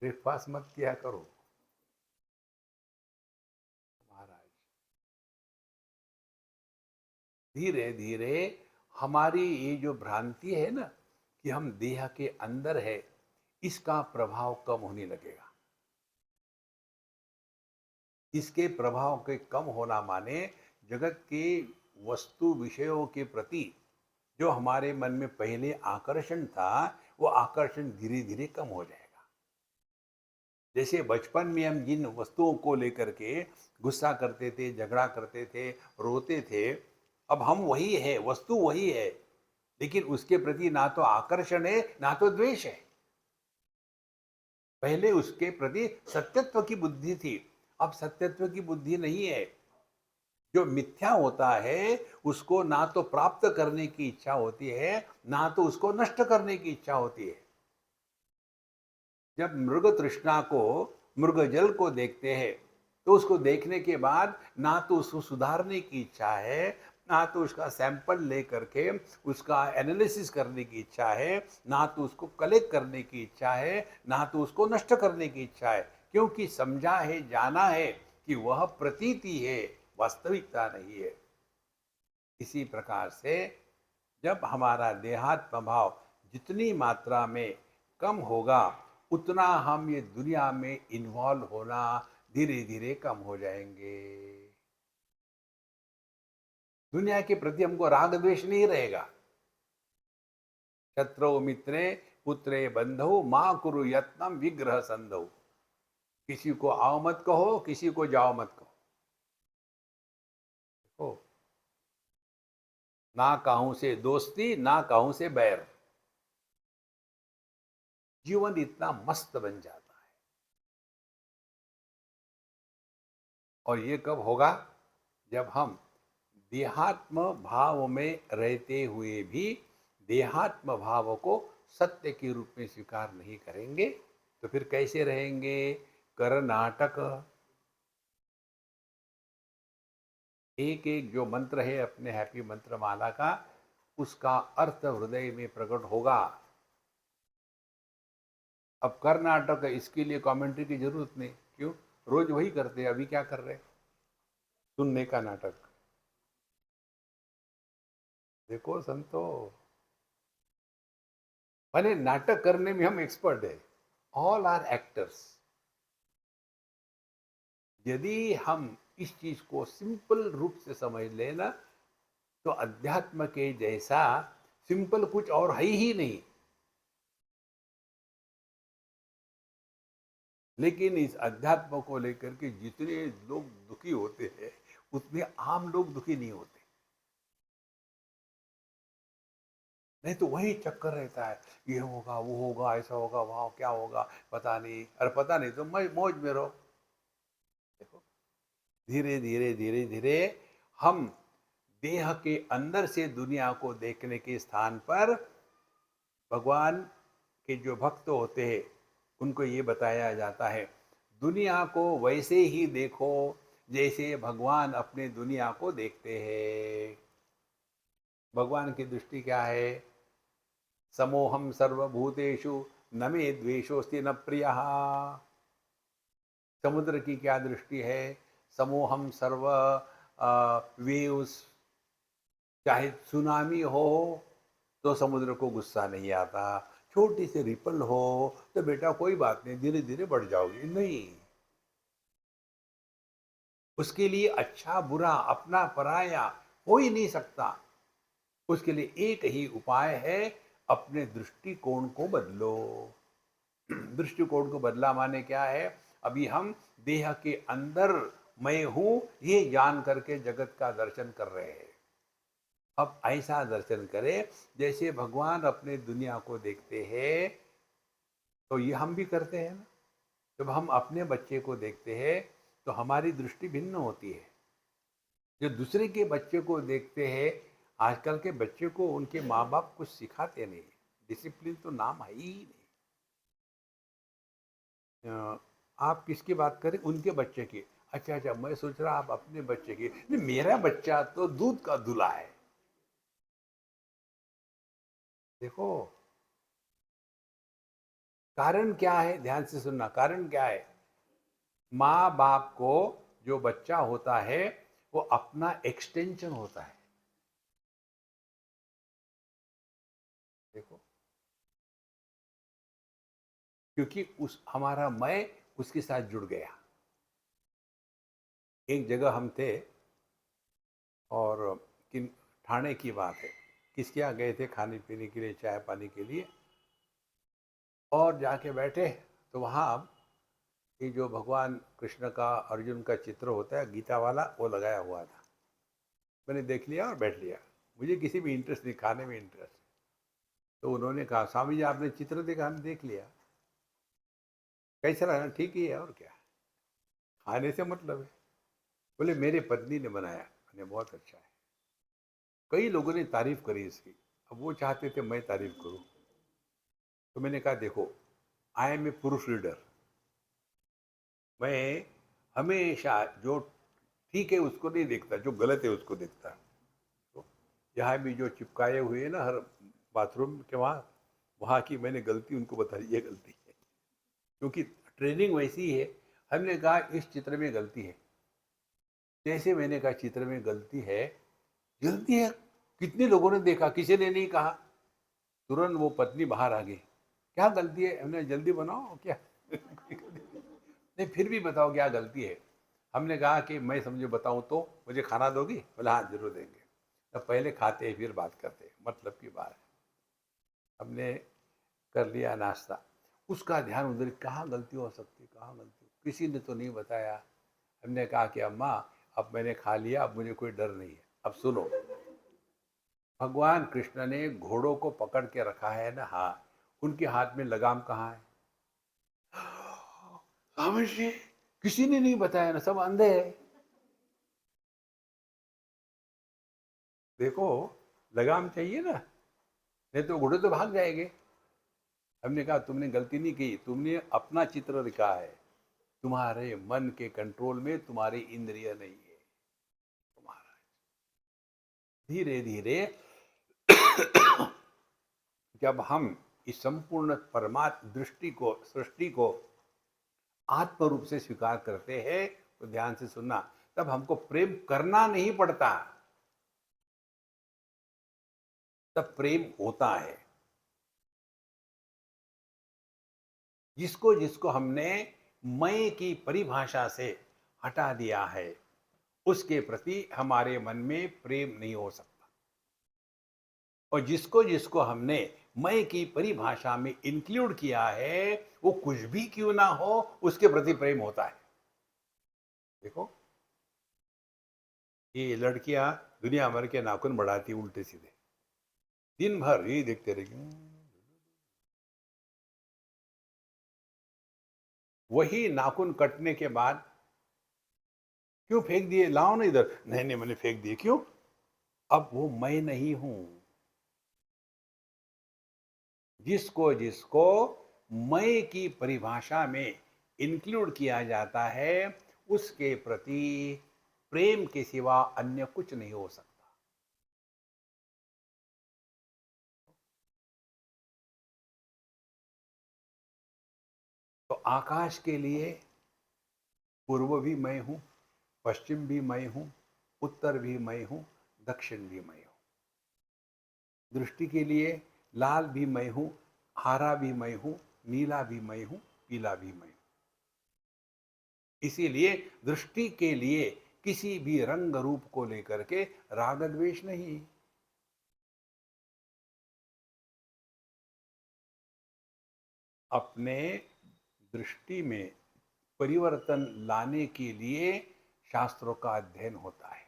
Breakfast मत किया करो महाराज। धीरे धीरे हमारी ये जो भ्रांति है ना कि हम देह के अंदर है, इसका प्रभाव कम होने लगेगा। इसके प्रभाव के कम होना माने जगत के वस्तु विषयों के प्रति जो हमारे मन में पहले आकर्षण था, वो आकर्षण धीरे धीरे कम हो जाएगा। जैसे बचपन में हम जिन वस्तुओं को लेकर के गुस्सा करते थे, झगड़ा करते थे, रोते थे, अब हम वही है, वस्तु वही है, लेकिन उसके प्रति ना तो आकर्षण है ना तो द्वेष है। पहले उसके प्रति सत्यत्व की बुद्धि थी, अब सत्यत्व की बुद्धि नहीं है। जो मिथ्या होता है उसको ना तो प्राप्त करने की इच्छा होती है, ना तो उसको नष्ट करने की इच्छा होती है। जब मृग तृष्णा को, मृग जल को देखते हैं तो उसको देखने के बाद ना तो उसको सुधारने की इच्छा है, ना तो उसका सैंपल ले करके उसका एनालिसिस करने की इच्छा है, ना तो उसको कलेक्ट करने की इच्छा है, ना तो उसको नष्ट करने की इच्छा है, क्योंकि समझा है, जाना है कि वह प्रतीति है, वास्तविकता नहीं है। इसी प्रकार से जब हमारा देहात्म भाव जितनी मात्रा में कम होगा, उतना हम ये दुनिया में इन्वॉल्व होना धीरे धीरे कम हो जाएंगे। दुनिया के प्रति हमको राग द्वेष नहीं रहेगा। शत्रु मित्रे पुत्रे बंधु मां कुरु यत्नम विग्रह संधौ। किसी को आओ मत कहो, किसी को जाओ मत कहो। देखो, ना कहूं से दोस्ती, ना कहूं से बैर। जीवन इतना मस्त बन जाता है। और ये कब होगा? जब हम देहात्म भाव में रहते हुए भी देहात्म भाव को सत्य के रूप में स्वीकार नहीं करेंगे। तो फिर कैसे रहेंगे? कर्नाटक। एक एक जो मंत्र है अपने हैप्पी मंत्र माला का, उसका अर्थ हृदय में प्रकट होगा। अब कर्नाटक, इसके लिए कमेंट्री की जरूरत नहीं। क्यों? रोज वही करते हैं। अभी क्या कर रहे हैं? सुनने का नाटक। देखो संतो, माने नाटक करने में हम एक्सपर्ट है। All are actors. यदि हम इस चीज को सिंपल रूप से समझ लेना, तो अध्यात्म के जैसा सिंपल कुछ और है ही नहीं। लेकिन इस अध्यात्म को लेकर के जितने लोग दुखी होते हैं, उतने आम लोग दुखी नहीं होते। नहीं तो वही चक्कर रहता है, ये होगा, वो होगा, ऐसा होगा, वहां क्या होगा, पता नहीं। अरे पता नहीं तो मौज में रहो। देखो, धीरे धीरे धीरे धीरे हम देह के अंदर से दुनिया को देखने के स्थान पर भगवान के जो भक्त होते हैं उनको ये बताया जाता है, दुनिया को वैसे ही देखो जैसे भगवान अपने दुनिया को देखते हैं। भगवान की दृष्टि क्या है? समोहम सर्वभूतेषु न मे द्वेषोस्ति न प्रियः। समुद्र की क्या दृष्टि है? समोहम सर्व वेव्स। चाहे सुनामी हो तो समुद्र को गुस्सा नहीं आता, छोटी सी रिपल हो तो बेटा कोई बात नहीं, धीरे धीरे बढ़ जाओगी। नहीं, उसके लिए अच्छा बुरा, अपना पराया हो ही नहीं सकता। उसके लिए एक ही उपाय है, अपने दृष्टिकोण को बदलो। दृष्टिकोण को बदला माने क्या है? अभी हम देह के अंदर मैं हूं, ये जान करके जगत का दर्शन कर रहे हैं। अब ऐसा दर्शन करें जैसे भगवान अपने दुनिया को देखते हैं, तो ये हम भी करते हैं ना। जब हम अपने बच्चे को देखते हैं तो हमारी दृष्टि भिन्न होती है। जो दूसरे के बच्चे को देखते हैं, आजकल के बच्चे को उनके माँ बाप कुछ सिखाते नहीं, डिसिप्लिन तो नाम है ही नहीं। आप किसकी बात करें? उनके बच्चे की। अच्छा अच्छा, मैं सोच रहा आप अपने बच्चे की। नहीं, मेरा बच्चा तो दूध का दूल्हा है। देखो, कारण क्या है? ध्यान से सुनना, कारण क्या है? माँ बाप को जो बच्चा होता है वो अपना एक्सटेंशन होता है। देखो, क्योंकि उस हमारा मैं उसके साथ जुड़ गया। एक जगह हम थे, और किन ठाणे की बात है, किसके यहाँ गए थे खाने पीने के लिए, चाय पानी के लिए, और जाके बैठे तो वहाँ ये जो भगवान कृष्ण का अर्जुन का चित्र होता है गीता वाला, वो लगाया हुआ था। मैंने देख लिया और बैठ लिया। मुझे किसी भी इंटरेस्ट नहीं, खाने में इंटरेस्ट। तो उन्होंने कहा, स्वामी जी आपने चित्र देखा? हमने देख लिया। कैसा लगा? ठीक ही है, और क्या, खाने से मतलब है। बोले मेरी पत्नी ने बनाया। मैंने, बहुत अच्छा है। कई लोगों ने तारीफ करी इसकी। अब वो चाहते थे मैं तारीफ करूं। तो मैंने कहा देखो, I am a proof reader. मैं हमेशा जो ठीक है उसको नहीं देखता, जो गलत है उसको देखता। तो यहाँ भी जो चिपकाए हुए हैं ना हर बाथरूम के वहाँ, वहाँ की मैंने गलती उनको बताई, ये गलती है। क्योंकि ट्रेनिंग वैसी है। हमने कहा इस चित्र में गलती है। जैसे मैंने कहा चित्र में गलती है, गलती है। कितने लोगों ने देखा, किसी ने नहीं कहा। तुरंत वो पत्नी बाहर आ गई। क्या गलती है? हमने, जल्दी बनाओ क्या। नहीं, फिर भी बताओ क्या गलती है। हमने कहा कि मैं समझो बताऊं तो मुझे खाना दोगी? बोला हाँ जरूर देंगे। तब पहले खाते फिर बात करते, मतलब की बात है। हमने कर लिया नाश्ता। उसका ध्यान उधर, कहाँ गलती हो सकती, कहाँ गलती, किसी ने तो नहीं बताया। हमने कहा कि अम्मा, अब मैंने खा लिया, अब मुझे कोई डर नहीं है। अब सुनो, भगवान कृष्ण ने घोड़ों को पकड़ के रखा है ना, हाँ, उनके हाथ में लगाम कहाँ है? स्वामी जी, किसी ने नहीं बताया ना, सब अंधे हैं। देखो, लगाम चाहिए ना, नहीं तो घोड़े तो भाग जाएंगे। हमने कहा तुमने गलती नहीं की, तुमने अपना चित्र लिखा है। तुम्हारे मन के कंट्रोल में तुम्हारी इंद्रिय नहीं है। तुम्हारा धीरे धीरे जब हम इस संपूर्ण परमात्म दृष्टि को, सृष्टि को आत्म रूप से स्वीकार करते हैं, तो ध्यान से सुनना, तब हमको प्रेम करना नहीं पड़ता, तब प्रेम होता है। जिसको जिसको हमने मैं की परिभाषा से हटा दिया है, उसके प्रति हमारे मन में प्रेम नहीं हो सकता। और जिसको जिसको हमने मैं की परिभाषा में इंक्लूड किया है, वो कुछ भी क्यों ना हो, उसके प्रति प्रेम होता है। देखो, ये लड़कियां दुनिया भर के नाखून बढ़ाती उल्टे सीधे, दिन भर ये देखते रहेंगे। वही नाखून कटने के बाद, क्यों फेंक दिए? लाओ ना इधर। नहीं नहीं, मैंने फेंक दिए। क्यों? अब वो मैं नहीं हूं। जिसको जिसको मैं की परिभाषा में इंक्लूड किया जाता है, उसके प्रति प्रेम के सिवा अन्य कुछ नहीं हो सकता। तो आकाश के लिए पूर्व भी मैं हूं, पश्चिम भी मैं हूं, उत्तर भी मैं हूं, दक्षिण भी मैं हूं। दृष्टि के लिए लाल भी मैं हूं, हरा भी मैं हूं, नीला भी मैं हूं, पीला भी मैं हूं। इसीलिए दृष्टि के लिए किसी भी रंग रूप को लेकर के राग द्वेष नहीं। अपने दृष्टि में परिवर्तन लाने के लिए शास्त्रों का अध्ययन होता है।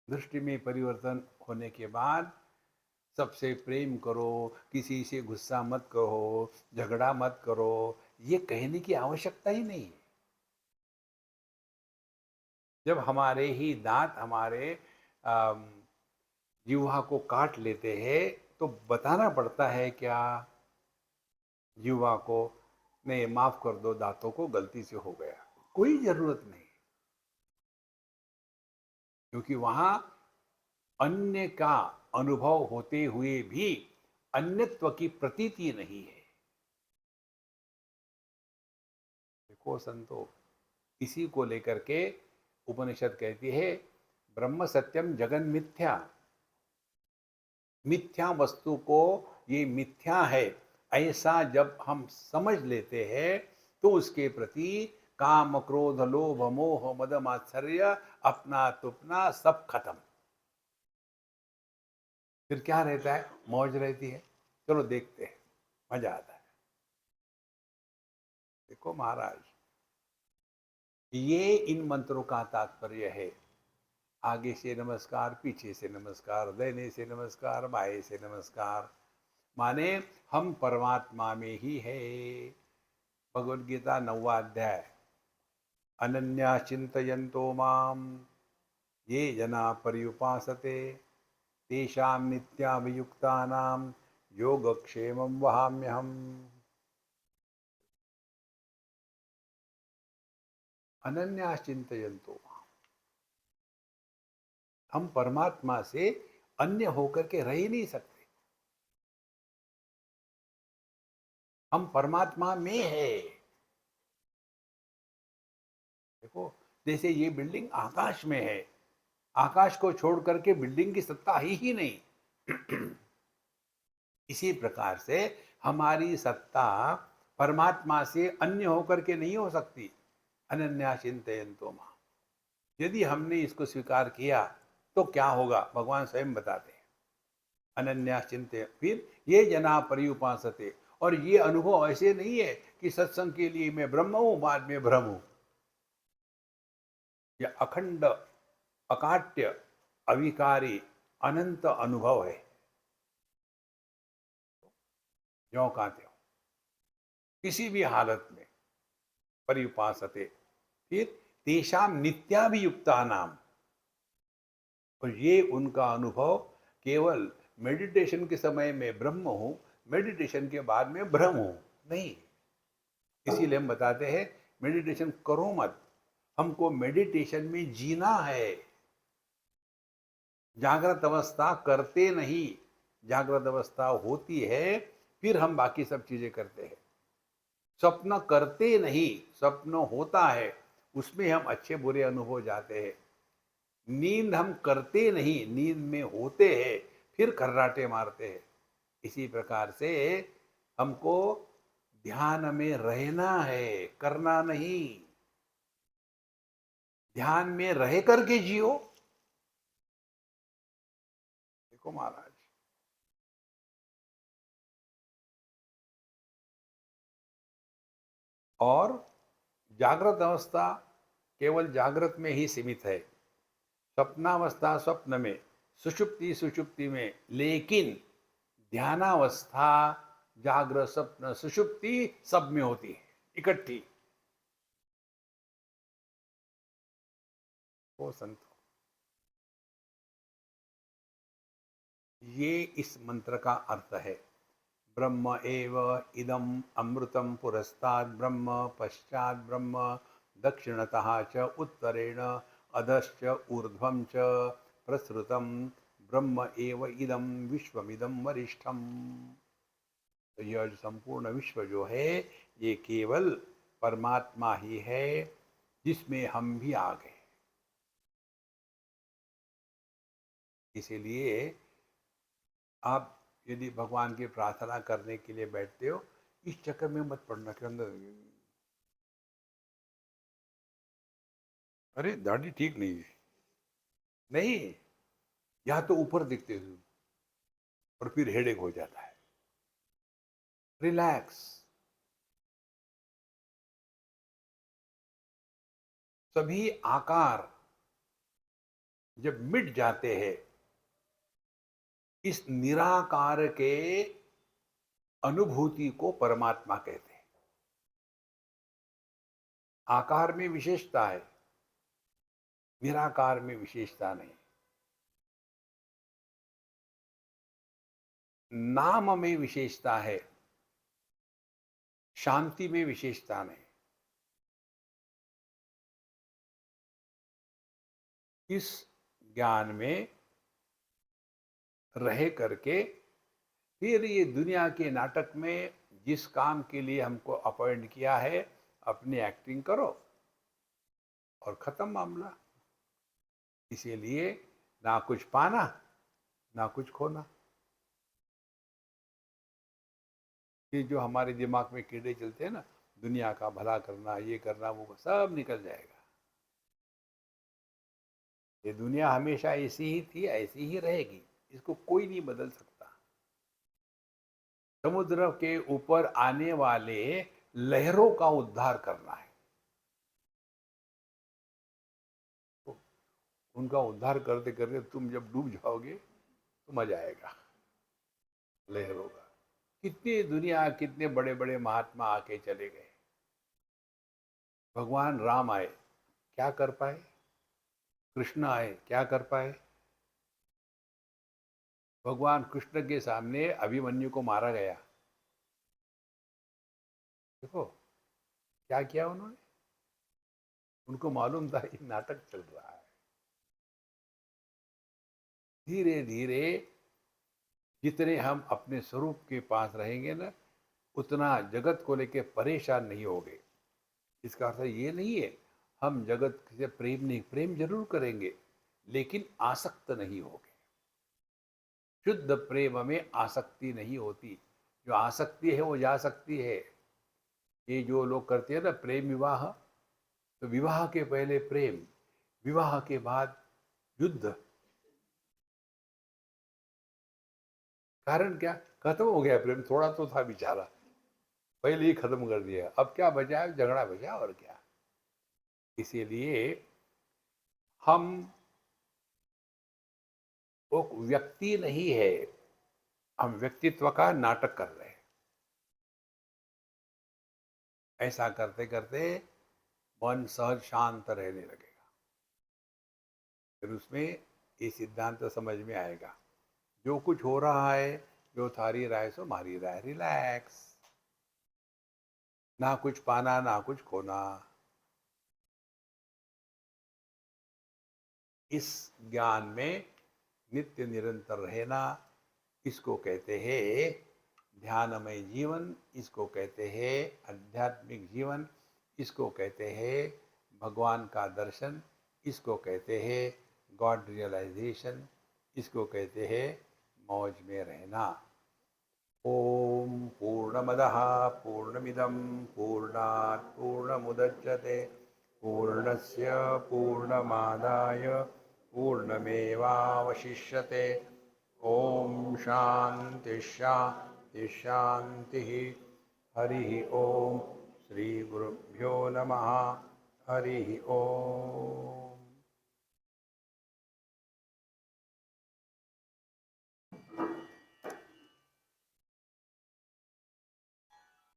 दृष्टि में परिवर्तन होने के बाद सबसे प्रेम करो, किसी से गुस्सा मत करो, झगड़ा मत करो, ये कहने की आवश्यकता ही नहीं। जब हमारे ही दांत हमारे जिह्वा को काट लेते हैं तो बताना पड़ता है क्या जिह्वा को, नहीं माफ कर दो, दांतों को गलती से हो गया, कोई जरूरत नहीं, क्योंकि वहां अन्य का अनुभव होते हुए भी अन्यत्व की प्रतीति नहीं है। देखो संतो, इसी को लेकर के उपनिषद कहती है ब्रह्म सत्यम जगन मिथ्या। मिथ्या वस्तु को ये मिथ्या है ऐसा जब हम समझ लेते हैं तो उसके प्रति काम क्रोध लोभ मोह मद मात्सर्य अपना तुपना सब खत्म। फिर क्या रहता है? मौज रहती है। चलो देखते हैं, मजा आता है। देखो महाराज, ये इन मंत्रों का तात्पर्य है। आगे से नमस्कार, पीछे से नमस्कार, दाहिने से नमस्कार, बाएं से नमस्कार, माने हम परमात्मा में ही है। भगवद गीता 9वां अध्याय, अनन्या चिंतयन्तो माम ये जना पर्युपासते तेषां नित्याभियुक्तानां योगक्षेमं वहाम्यहम्। अनन्या चिंतयन्तो माम, हम परमात्मा से अन्य होकर के रह ही नहीं सकते। हम परमात्मा में है। देखो, जैसे ये बिल्डिंग आकाश में है, आकाश को छोड़ करके बिल्डिंग की सत्ता ही नहीं। इसी प्रकार से हमारी सत्ता परमात्मा से अन्य होकर के नहीं हो सकती। अनन्या चिंतयन्तो माम, यदि हमने इसको स्वीकार किया तो क्या होगा भगवान स्वयं बताते हैं। अनन्या चिंतय, फिर ये जना पर्युपासते, और ये अनुभव ऐसे नहीं है कि सत्संग के लिए मैं ब्रह्म हूं बाद में ब्रह्म हूं। यह अखंड अकाट्य अविकारी अनंत अनुभव है, ज्यों का त्यों, किसी भी हालत में। पर्युपासते, फिर तेषाम नित्याभियुक्ता नाम, और ये उनका अनुभव केवल मेडिटेशन के समय में ब्रह्म हूं, मेडिटेशन के बाद में ब्रह्म हूं नहीं। इसीलिए हम बताते हैं मेडिटेशन करो मत, हमको मेडिटेशन में जीना है। जागृत अवस्था करते नहीं, जागृत अवस्था होती है फिर हम बाकी सब चीजें करते हैं। स्वप्न करते नहीं, स्वप्न होता है उसमें हम अच्छे बुरे अनुभव जाते हैं। नींद हम करते नहीं, नींद में होते हैं फिर खर्राटे मारते हैं। इसी प्रकार से हमको ध्यान में रहना है, करना नहीं। ध्यान में रह करके जियो। देखो महाराज, और जागृत अवस्था केवल जागृत में ही सीमित है, स्वप्नावस्था स्वप्न में, सुषुप्ति सुषुप्ति में, लेकिन ध्यानावस्था जागृत स्वप्न सुषुप्ति सब में होती है इकट्ठी। वो संत, ये इस मंत्र का अर्थ है। ब्रह्म एव इदम अमृतम पुरस्ताद ब्रह्म पश्चात ब्रह्म दक्षिणतः च उत्तरेण अधश्च ऊर्ध्वं च प्रसृतम ब्रह्म एव इदम विश्वमिदम वरिष्ठम। तो यह संपूर्ण विश्व जो है ये केवल परमात्मा ही है जिसमें हम भी आ गए। इसीलिए आप यदि भगवान की प्रार्थना करने के लिए बैठते हो, इस चक्कर में मत पड़ना के अंदर अरे दाढ़ी ठीक नहीं है, नहीं, या तो ऊपर दिखते हो और फिर हेडेक हो जाता है। रिलैक्स, सभी आकार जब मिट जाते हैं, इस निराकार के अनुभूति को परमात्मा कहते हैं। आकार में विशेषता है, निराकार में विशेषता नहीं। नाम में विशेषता है, शांति में विशेषता नहीं। इस ज्ञान में रह करके फिर ये दुनिया के नाटक में जिस काम के लिए हमको अपॉइंट किया है, अपनी एक्टिंग करो और खत्म मामला। इसीलिए ना कुछ पाना ना कुछ खोना। ये जो हमारे दिमाग में कीड़े चलते हैं ना, दुनिया का भला करना, ये करना, वो सब निकल जाएगा। ये दुनिया हमेशा ऐसी ही थी, ऐसी ही रहेगी, इसको कोई नहीं बदल सकता। समुद्र के ऊपर आने वाले लहरों का उद्धार करना है, तो उनका उद्धार करते करते तुम जब डूब जाओगे तो मजा आएगा लहरों का। कितनी दुनिया, कितने बड़े बड़े महात्मा आके चले गए। भगवान राम आए, क्या कर पाए? कृष्ण आए, क्या कर पाए? भगवान कृष्ण के सामने अभिमन्यु को मारा गया, देखो क्या किया उन्होंने। उनको मालूम था ये नाटक चल रहा है। धीरे धीरे जितने हम अपने स्वरूप के पास रहेंगे ना, उतना जगत को लेके परेशान नहीं होगे। इसका अर्थ ये नहीं है हम जगत से प्रेम नहीं, प्रेम जरूर करेंगे लेकिन आसक्त नहीं होंगे। शुद्ध प्रेम में आसक्ति नहीं होती। जो आसक्ति है वो जा सकती है। ये जो लोग करते हैं ना प्रेम विवाह, तो विवाह के पहले प्रेम, विवाह के बाद युद्ध। कारण क्या? खत्म हो गया प्रेम, थोड़ा तो था बेचारा, पहले ही खत्म कर दिया, अब क्या बचा है? झगड़ा बचा और क्या। इसीलिए हम वो व्यक्ति नहीं है, हम व्यक्तित्व का नाटक कर रहे हैं। ऐसा करते करते मन सहज शांत रहने लगेगा। फिर उसमें ये सिद्धांत समझ में आएगा, जो कुछ हो रहा है, जो थारी राय सो मारी राय, रिलैक्स। ना कुछ पाना ना कुछ खोना। इस ज्ञान में नित्य निरंतर रहना, इसको कहते हैं ध्यानमय जीवन, इसको कहते हैं आध्यात्मिक जीवन, इसको कहते हैं भगवान का दर्शन, इसको कहते हैं गॉड रियलाइजेशन, इसको कहते हैं मौज में रहना। ओम पूर्णमदः पूर्णमिदं पूर्णात् पूर्णमुदच्यते पूर्णस्य पूर्णमादाय पूर्णमेवावशिष्यते। ओम शांति शांति शांति। हरि ओम। श्री गुरुभ्यो नमः। हरि ओम।